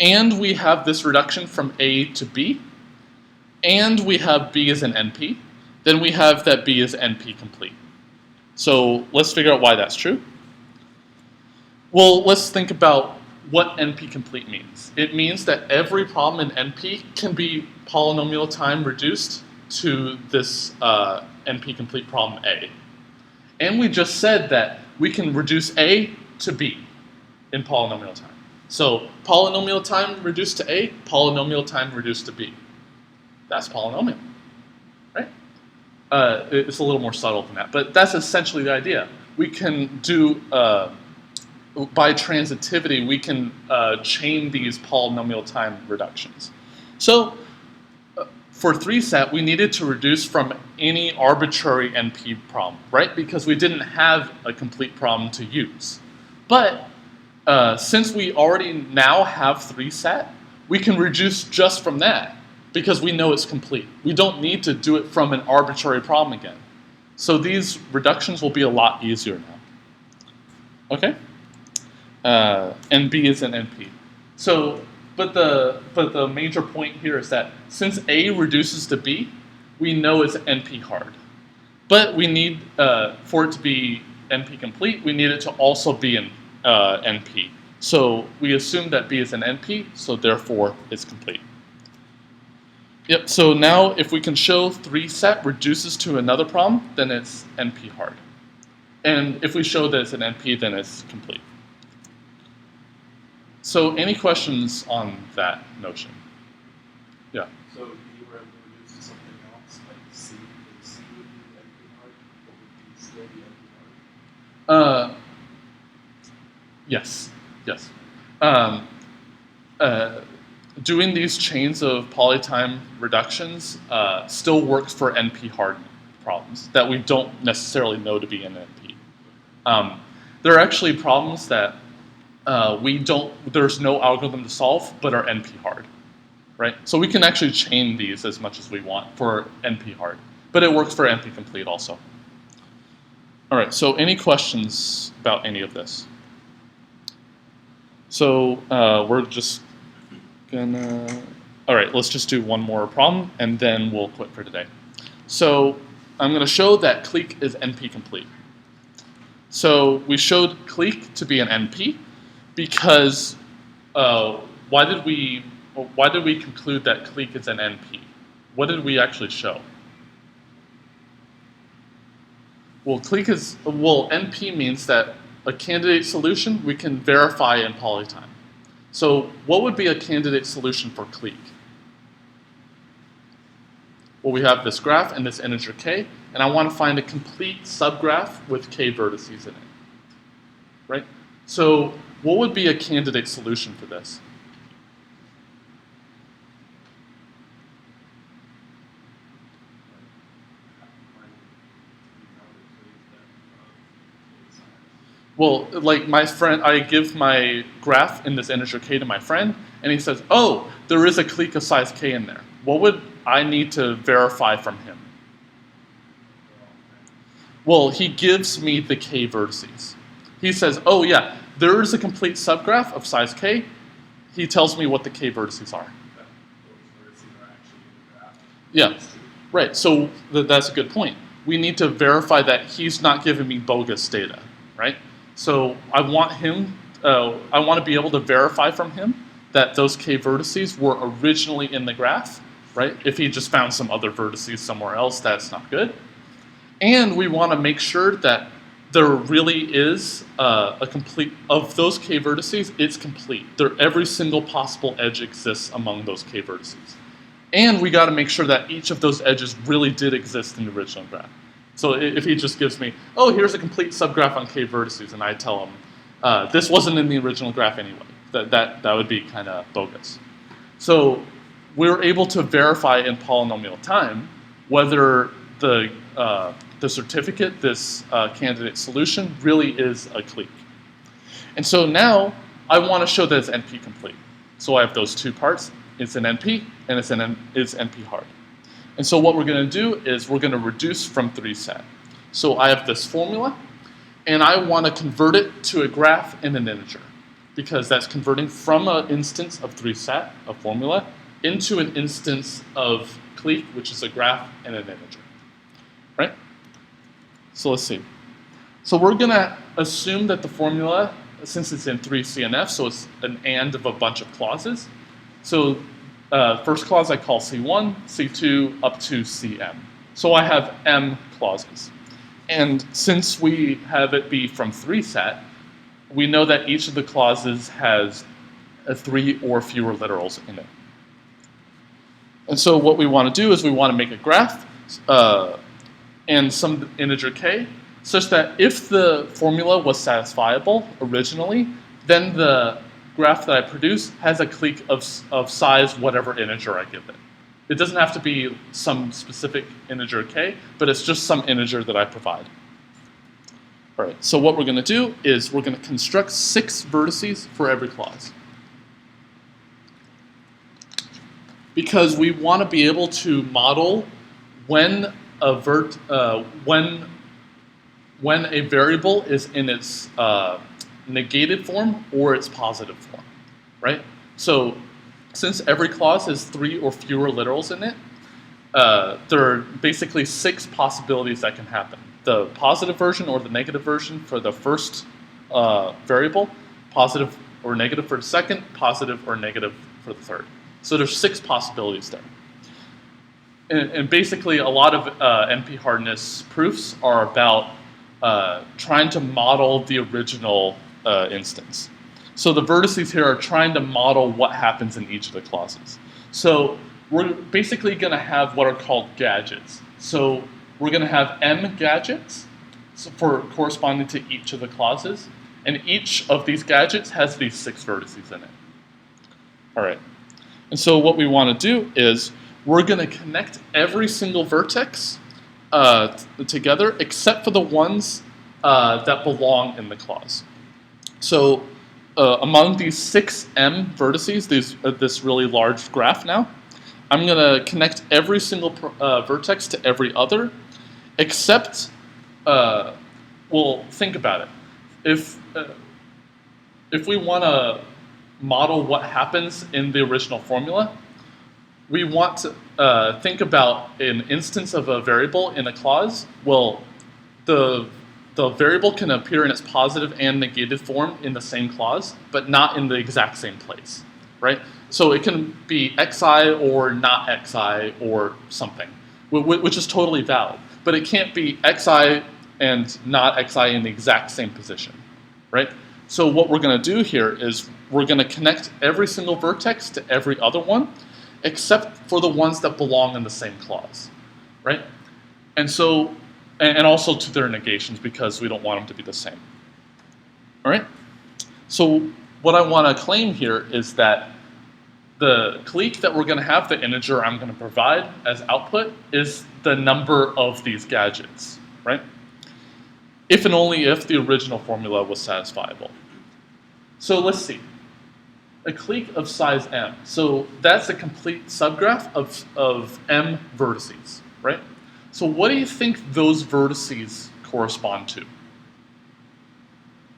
and we have this reduction from A to B, and we have B as an NP, then we have that B is NP-complete. So let's figure out why that's true. Well, let's think about what NP-complete means. It means that every problem in NP can be polynomial time reduced to this NP-complete problem A. And we just said that we can reduce A to B in polynomial time. So polynomial time reduced to A, polynomial time reduced to B. That's polynomial, right? It's a little more subtle than that, but that's essentially the idea. We can do, by transitivity, we can chain these polynomial time reductions. So for 3-set, we needed to reduce from any arbitrary NP problem, right? Because we didn't have a complete problem to use. But since we already now have 3-set, we can reduce just from that because we know it's complete. We don't need to do it from an arbitrary problem again. So these reductions will be a lot easier now. Okay? And B is an NP. So, but the major point here is that since A reduces to B, we know it's NP hard. But we need, for it to be NP complete, we need it to also be an NP. So we assume that B is an NP, so therefore it's complete. Yep, so now if we can show 3-set reduces to another problem, then it's NP hard. And if we show that it's an NP, then it's complete. So any questions on that notion? Yeah.
So if you were able to reduce to something else, like C, would C would be NP hard, or would B still be NP hard?
Yes, yes. Doing these chains of polytime reductions still works for NP hard problems that we don't necessarily know to be an NP. There are actually problems that there's no algorithm to solve, but are NP hard, right? So we can actually chain these as much as we want for NP hard, but it works for NP complete also. All right, so any questions about any of this? So we're just gonna, all right, let's just do one more problem and then we'll quit for today. So I'm gonna show that Clique is NP complete. So we showed Clique to be an NP because why did we conclude that Clique is an NP? What did we actually show? Well, NP means that a candidate solution we can verify in polytime. So what would be a candidate solution for Clique? Well, we have this graph and this integer k, and I want to find a complete subgraph with k vertices in it, right? So what would be a candidate solution for this? Well, like my friend, I give my graph in this integer k to my friend, and he says, oh, there is a clique of size k in there. What would I need to verify from him? Well, he gives me the k vertices. He says, oh yeah, there is a complete subgraph of size k. He tells me what the k vertices are. Yeah, right, so that's a good point. We need to verify that he's not giving me bogus data, right? So I want to be able to verify from him that those k vertices were originally in the graph, right? If he just found some other vertices somewhere else, that's not good. And we want to make sure that there really is a complete, of those k vertices, it's complete. Every single possible edge exists among those k vertices. And we got to make sure that each of those edges really did exist in the original graph. So if he just gives me, oh, here's a complete subgraph on k vertices, and I tell him, this wasn't in the original graph anyway, that would be kind of bogus. So we're able to verify in polynomial time whether the certificate, this candidate solution, really is a clique. And so now I want to show that it's NP complete. So I have those two parts. It's an NP, and it's NP hard. And so what we're going to do is we're going to reduce from 3-set. So I have this formula, and I want to convert it to a graph in an integer, because that's converting from an instance of 3-set, a formula, into an instance of Clique, which is a graph and an integer, right? So let's see. So we're going to assume that the formula, since it's in 3 CNF, so it's an and of a bunch of clauses. So first clause I call C1, C2, up to Cm. So I have m clauses. And since we have it be from 3 set, we know that each of the clauses has 3 or fewer literals in it. And so what we want to do is we want to make a graph and some integer k, such that if the formula was satisfiable originally, then the graph that I produce has a clique of size whatever integer I give it. It doesn't have to be some specific integer k, but it's just some integer that I provide. All right, so what we're going to do is we're going to construct 6 vertices for every clause. Because we want to be able to model when a variable is in its negated form or its positive form, right? So since every clause has 3 or fewer literals in it, there are basically 6 possibilities that can happen. The positive version or the negative version for the first variable, positive or negative for the second, positive or negative for the third. So there's 6 possibilities there. And basically a lot of NP hardness proofs are about trying to model the original instance. So the vertices here are trying to model what happens in each of the clauses. So we're basically going to have what are called gadgets. So we're going to have m gadgets for corresponding to each of the clauses, and each of these gadgets has these 6 vertices in it. All right. And so what we want to do is we're going to connect every single vertex together except for the ones that belong in the clause. So among these 6 m vertices, this really large graph now, I'm going to connect every single vertex to every other, except, well, think about it. If we want to model what happens in the original formula, we want to think about an instance of a variable in a clause. Well, the variable can appear in its positive and negated form in the same clause, but not in the exact same place, right? So it can be xi or not xi or something, which is totally valid. But it can't be xi and not xi in the exact same position, right? So what we're going to do here is we're going to connect every single vertex to every other one, except for the ones that belong in the same clause, right? And so, and also to their negations because we don't want them to be the same. All right? So what I want to claim here is that the clique that we're going to have, the integer I'm going to provide as output, is the number of these gadgets, right? If and only if the original formula was satisfiable. So let's see. A clique of size m. So that's a complete subgraph of m vertices, right? So what do you think those vertices correspond to?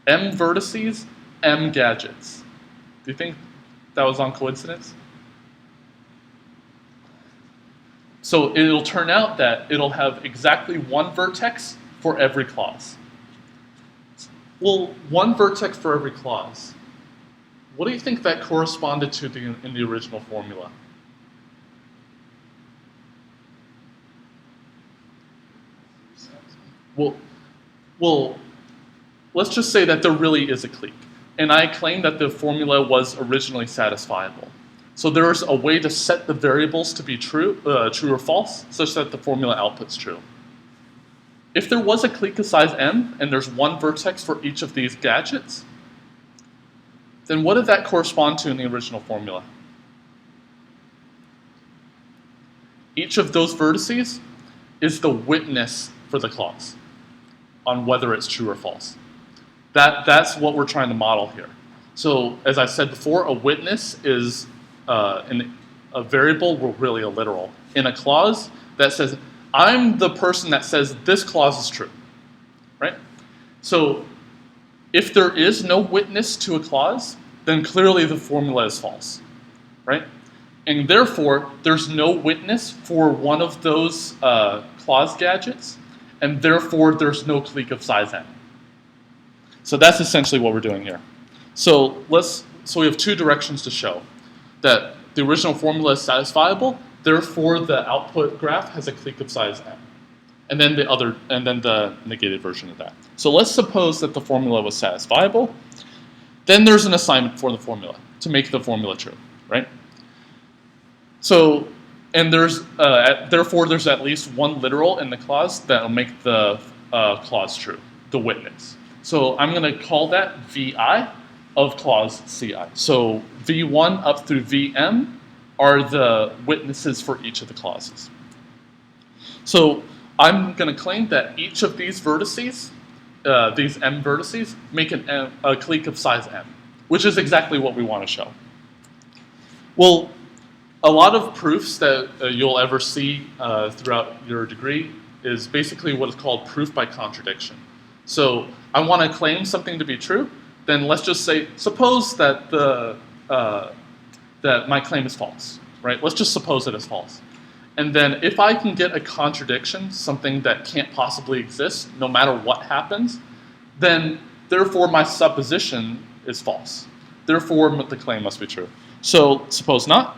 M vertices, m gadgets. Do you think that was on coincidence? So it'll turn out that it'll have exactly 1 vertex for every clause. Well, 1 vertex for every clause. What do you think that corresponded to in the original formula? Well, let's just say that there really is a clique. And I claim that the formula was originally satisfiable. So there's a way to set the variables to be true or false, such that the formula outputs true. If there was a clique of size m, and there's 1 vertex for each of these gadgets, then what did that correspond to in the original formula? Each of those vertices is the witness for the clause on whether it's true or false. That's what we're trying to model here. So as I said before, a witness is a variable, or really a literal, in a clause that says, I'm the person that says this clause is true, right? So if there is no witness to a clause, then clearly the formula is false, right? And therefore, there's no witness for one of those clause gadgets, and therefore there's no clique of size n. So that's essentially what we're doing here. So we have 2 directions to show that the original formula is satisfiable, therefore the output graph has a clique of size n. and then the negated version of that. So let's suppose that the formula was satisfiable. Then there's an assignment for the formula to make the formula true, right? So, and therefore there's at least one literal in the clause that will make the clause true, the witness. So I'm going to call that VI of clause CI. So V1 up through VM are the witnesses for each of the clauses. So I'm going to claim that each of these vertices, these M vertices, make a clique of size M, which is exactly what we want to show. Well, a lot of proofs that you'll ever see throughout your degree is basically what is called proof by contradiction. So I want to claim something to be true, then let's just say, suppose that that my claim is false, right? Let's just suppose it is false. And then if I can get a contradiction, something that can't possibly exist, no matter what happens, then therefore my supposition is false. Therefore the claim must be true. So suppose not.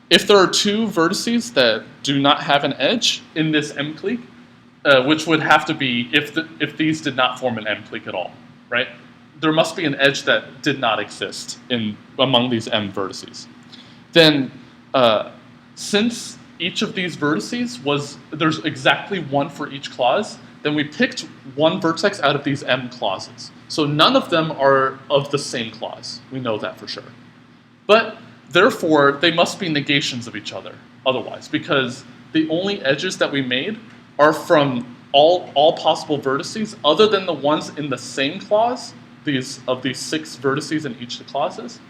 If there are two vertices that do not have an edge in this M clique, which would have to be if these did not form an M clique at all, right? There must be an edge that did not exist among these M vertices. Then since each of these vertices there's exactly one for each clause, then we picked one vertex out of these M clauses. So none of them are of the same clause. We know that for sure. But therefore, they must be negations of each other otherwise, because the only edges that we made are from all possible vertices other than the ones in the same clause, these 6 vertices in each of the clauses,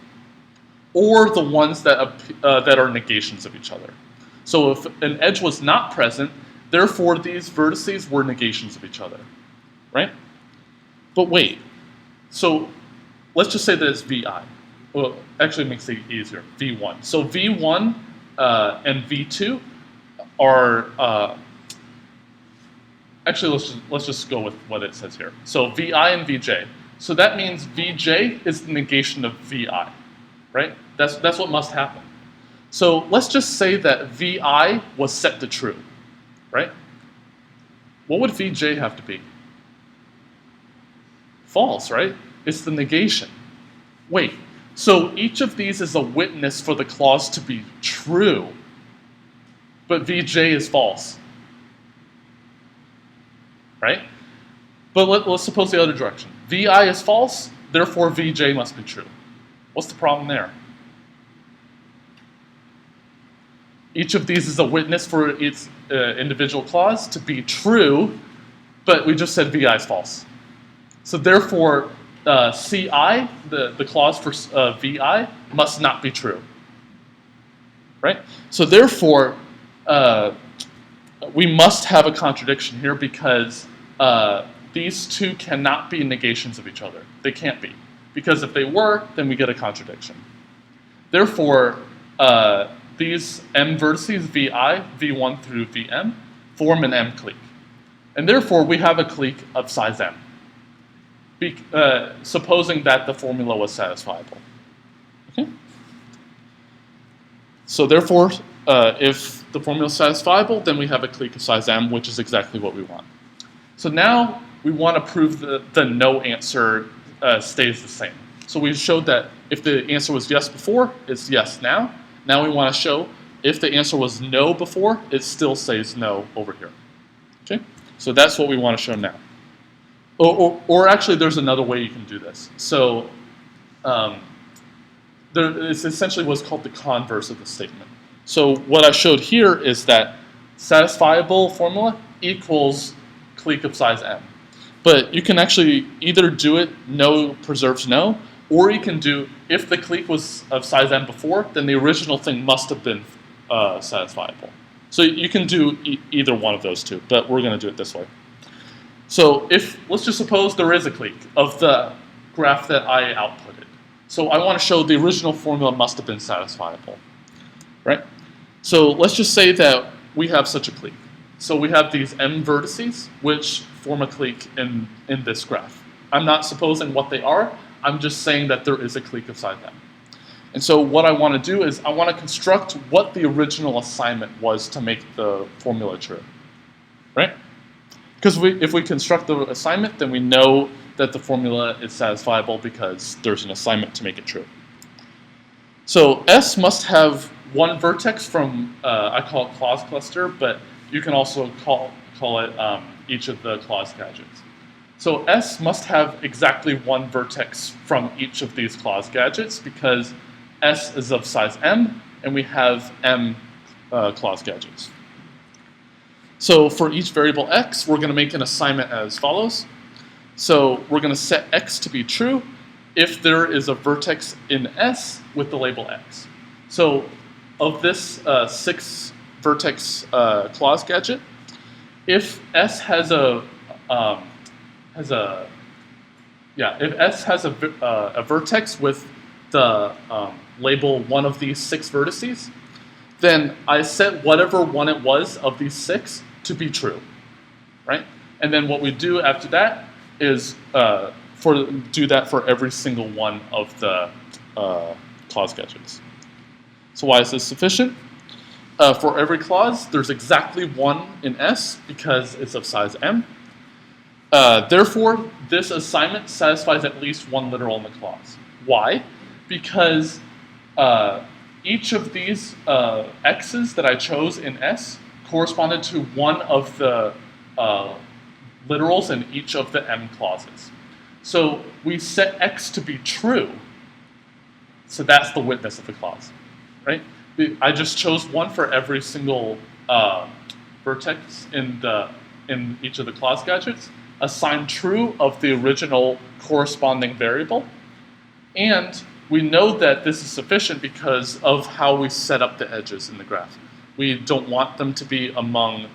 or the ones that are negations of each other. So if an edge was not present, therefore these vertices were negations of each other, right? But wait, so let's just say that it's VI. Well, actually it makes it easier, V1. So V1 and V2 are, actually let's just go with what it says here. So VI and VJ. So that means VJ is the negation of VI, right? That's what must happen. So let's just say that VI was set to true, right? What would VJ have to be? False, right? It's the negation. Wait, so each of these is a witness for the clause to be true, but VJ is false, right? But let's suppose the other direction. VI is false, therefore VJ must be true. What's the problem there? Each of these is a witness for its individual clause to be true, but we just said VI is false. So therefore, CI, the clause for VI, must not be true, right? So therefore, we must have a contradiction here because these two cannot be negations of each other. They can't be, because if they were, then we get a contradiction. Therefore, these M vertices, VI, V1 through VM, form an M clique. And therefore, we have a clique of size M, supposing that the formula was satisfiable. Okay? So therefore, if the formula is satisfiable, then we have a clique of size M, which is exactly what we want. So now we want to prove the no answer stays the same. So we showed that if the answer was yes before, it's yes now. Now we want to show if the answer was no before, it still says no over here. Okay? So that's what we want to show now. Or actually, there's another way you can do this. So it's essentially what's called the converse of the statement. So what I showed here is that satisfiable formula equals clique of size M. But you can actually either do it no preserves no, or you can do if the clique was of size M before, then the original thing must have been satisfiable. So you can do either one of those two, but we're going to do it this way. So let's just suppose there is a clique of the graph that I outputted. So I want to show the original formula must have been satisfiable, right? So let's just say that we have such a clique. So we have these M vertices, which form a clique in this graph. I'm not supposing what they are. I'm just saying that there is a clique of size M. And so what I want to do is I want to construct what the original assignment was to make the formula true, right? Because if we construct the assignment, then we know that the formula is satisfiable because there's an assignment to make it true. So S must have one vertex from, I call it clause cluster, but you can also call it each of the clause gadgets. So S must have exactly one vertex from each of these clause gadgets because S is of size M, and we have M clause gadgets. So for each variable X, we're going to make an assignment as follows. So we're going to set X to be true if there is a vertex in S with the label X. So of this 6 vertex clause gadget, if S has a vertex with the label one of these 6 vertices, then I set whatever one it was of these 6 to be true, right? And then what we do after that is do that for every single one of the clause gadgets. So why is this sufficient? For every clause, there's exactly one in S because it's of size M. Therefore, this assignment satisfies at least one literal in the clause. Why? Because each of these X's that I chose in S corresponded to one of the literals in each of the M clauses. So we set X to be true, so that's the witness of the clause, right? I just chose one for every single vertex in each of the clause gadgets, assigned true of the original corresponding variable, and we know that this is sufficient because of how we set up the edges in the graph. We don't want them to be among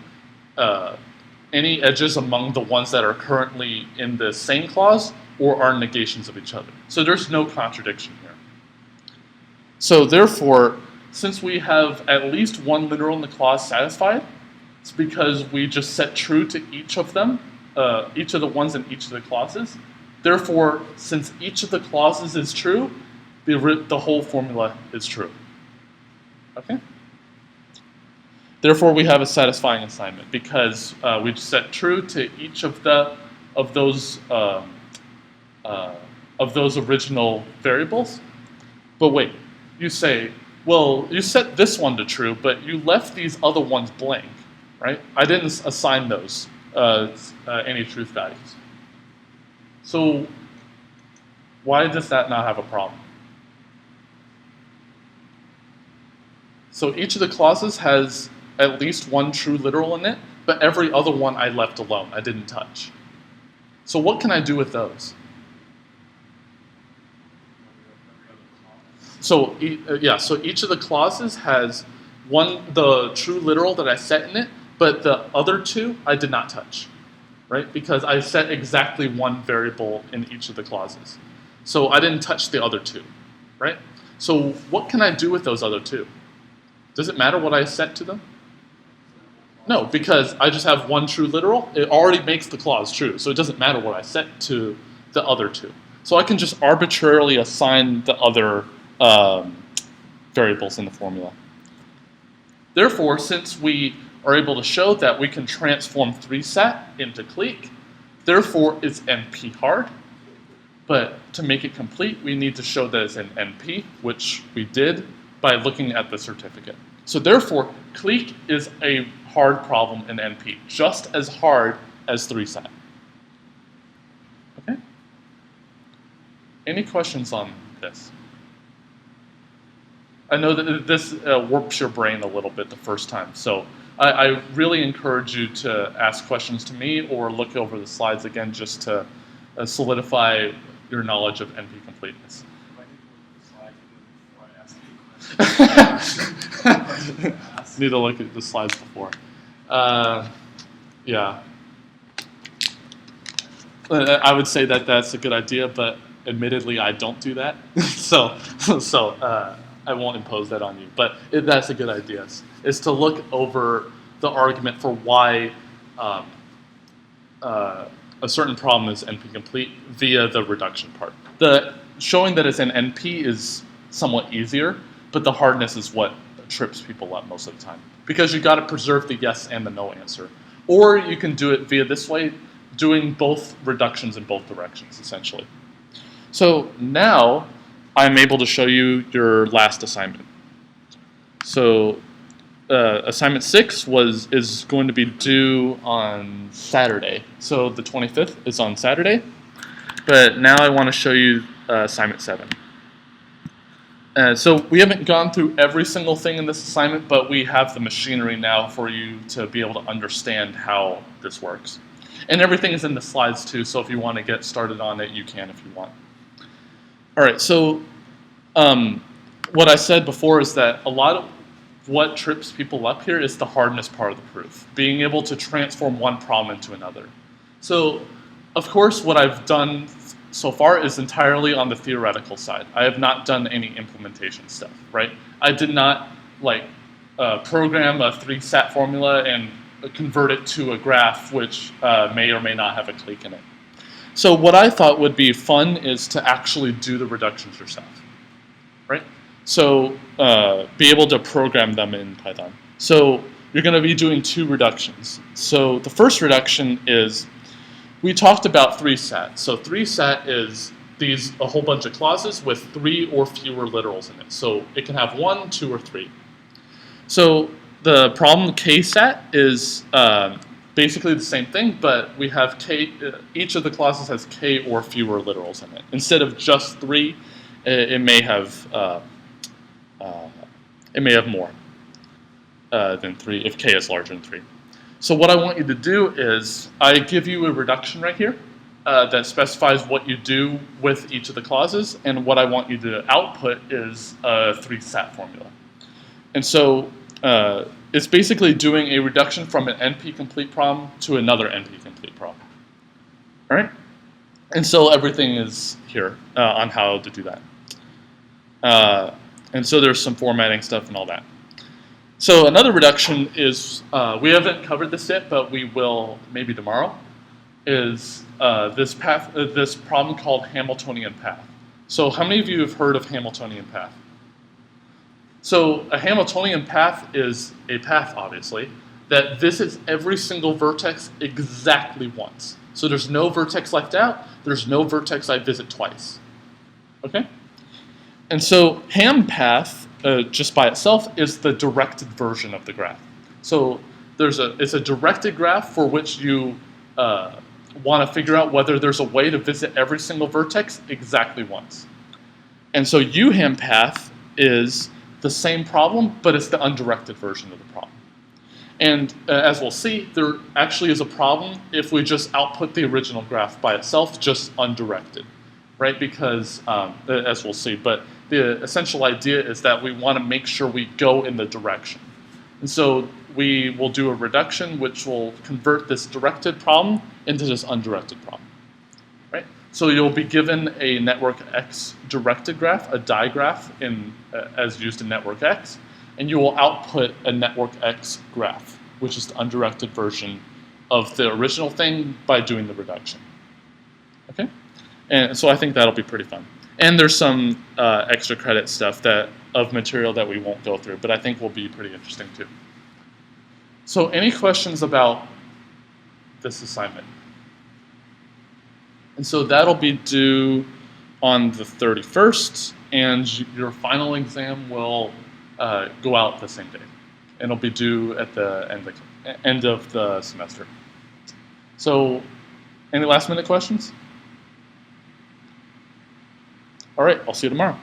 any edges among the ones that are currently in the same clause or are negations of each other. So there's no contradiction here. So therefore, since we have at least one literal in the clause satisfied, it's because we just set true to each of them, each of the ones in each of the clauses. Therefore, since each of the clauses is true, the whole formula is true. Okay? Therefore, we have a satisfying assignment because we set true to each of those original variables. But wait, you say, well, you set this one to true, but you left these other ones blank, right? I didn't assign those any truth values. So why does that not have a problem? So each of the clauses has at least one true literal in it, but every other one I left alone, I didn't touch. So what can I do with those? So so each of the clauses has the true literal that I set in it, but the other 2 I did not touch, right? Because I set exactly one variable in each of the clauses. So I didn't touch the other 2, right? So what can I do with those other 2? Does it matter what I set to them? No, because I just have one true literal. It already makes the clause true, so it doesn't matter what I set to the other 2. So I can just arbitrarily assign the other variables in the formula. Therefore, since we are able to show that we can transform 3-sat into Clique, therefore it's NP hard. But to make it complete, we need to show that it's an NP, which we did by looking at the certificate. So therefore, Clique is a hard problem in NP, just as hard as 3-sat. Okay? Any questions on this? I know that this warps your brain a little bit the first time, so I really encourage you to ask questions to me or look over the slides again just to solidify your knowledge of NP completeness. Need to look at the slides before. Yeah. I would say that that's a good idea, but admittedly, I don't do that. so I won't impose that on you. But that's a good idea, is to look over the argument for why a certain problem is NP complete via the reduction part. Showing that it's an NP is somewhat easier, but the hardness is what trips people up most of the time. Because you got to preserve the yes and the no answer. Or you can do it via this way, doing both reductions in both directions, essentially. So now I'm able to show you your last assignment. So assignment 6 is going to be due on Saturday. So the 25th is on Saturday. But now I want to show you assignment 7. So we haven't gone through every single thing in this assignment, but we have the machinery now for you to be able to understand how this works. And everything is in the slides too, so if you want to get started on it, you can if you want. All right, so what I said before is that a lot of what trips people up here is the hardness part of the proof, being able to transform one problem into another. So, of course, what I've done so far is entirely on the theoretical side. I have not done any implementation stuff, right? I did not program a 3-sat formula and convert it to a graph which may or may not have a clique in it. So what I thought would be fun is to actually do the reductions yourself, right? So be able to program them in Python. So you're going to be doing 2 reductions. So the first reduction is, we talked about 3-sat. So 3-sat is a whole bunch of clauses with 3 or fewer literals in it. So it can have 1, 2, or 3. So the problem k-sat is basically the same thing, but we have k. Each of the clauses has k or fewer literals in it. Instead of just 3, it may have more than 3 if k is larger than 3. So what I want you to do is I give you a reduction right here that specifies what you do with each of the clauses, and what I want you to output is a 3-sat formula. And so it's basically doing a reduction from an NP-complete problem to another NP-complete problem. All right? And so everything is here on how to do that. And so there's some formatting stuff and all that. So another reduction is, we haven't covered this yet, but we will maybe tomorrow, is this problem called Hamiltonian path. So how many of you have heard of Hamiltonian path? So a Hamiltonian path is a path, obviously, that visits every single vertex exactly once. So there's no vertex left out, there's no vertex I visit twice. Okay? And so ham path, just by itself, is the directed version of the graph. So it's a directed graph for which you want to figure out whether there's a way to visit every single vertex exactly once. And so UHAM path is the same problem, but it's the undirected version of the problem. And as we'll see, there actually is a problem if we just output the original graph by itself, just undirected, right? Because, as we'll see, but the essential idea is that we want to make sure we go in the direction. And so we will do a reduction which will convert this directed problem into this undirected problem, right? So you'll be given a network X directed graph, a digraph as used in network X, and you will output a network X graph, which is the undirected version of the original thing by doing the reduction. Okay? And so I think that'll be pretty fun. And there's some extra credit stuff of material that we won't go through, but I think will be pretty interesting too. So any questions about this assignment? And so that'll be due on the 31st, and your final exam will go out the same day. And it'll be due at the end of the semester. So any last minute questions? All right, I'll see you tomorrow.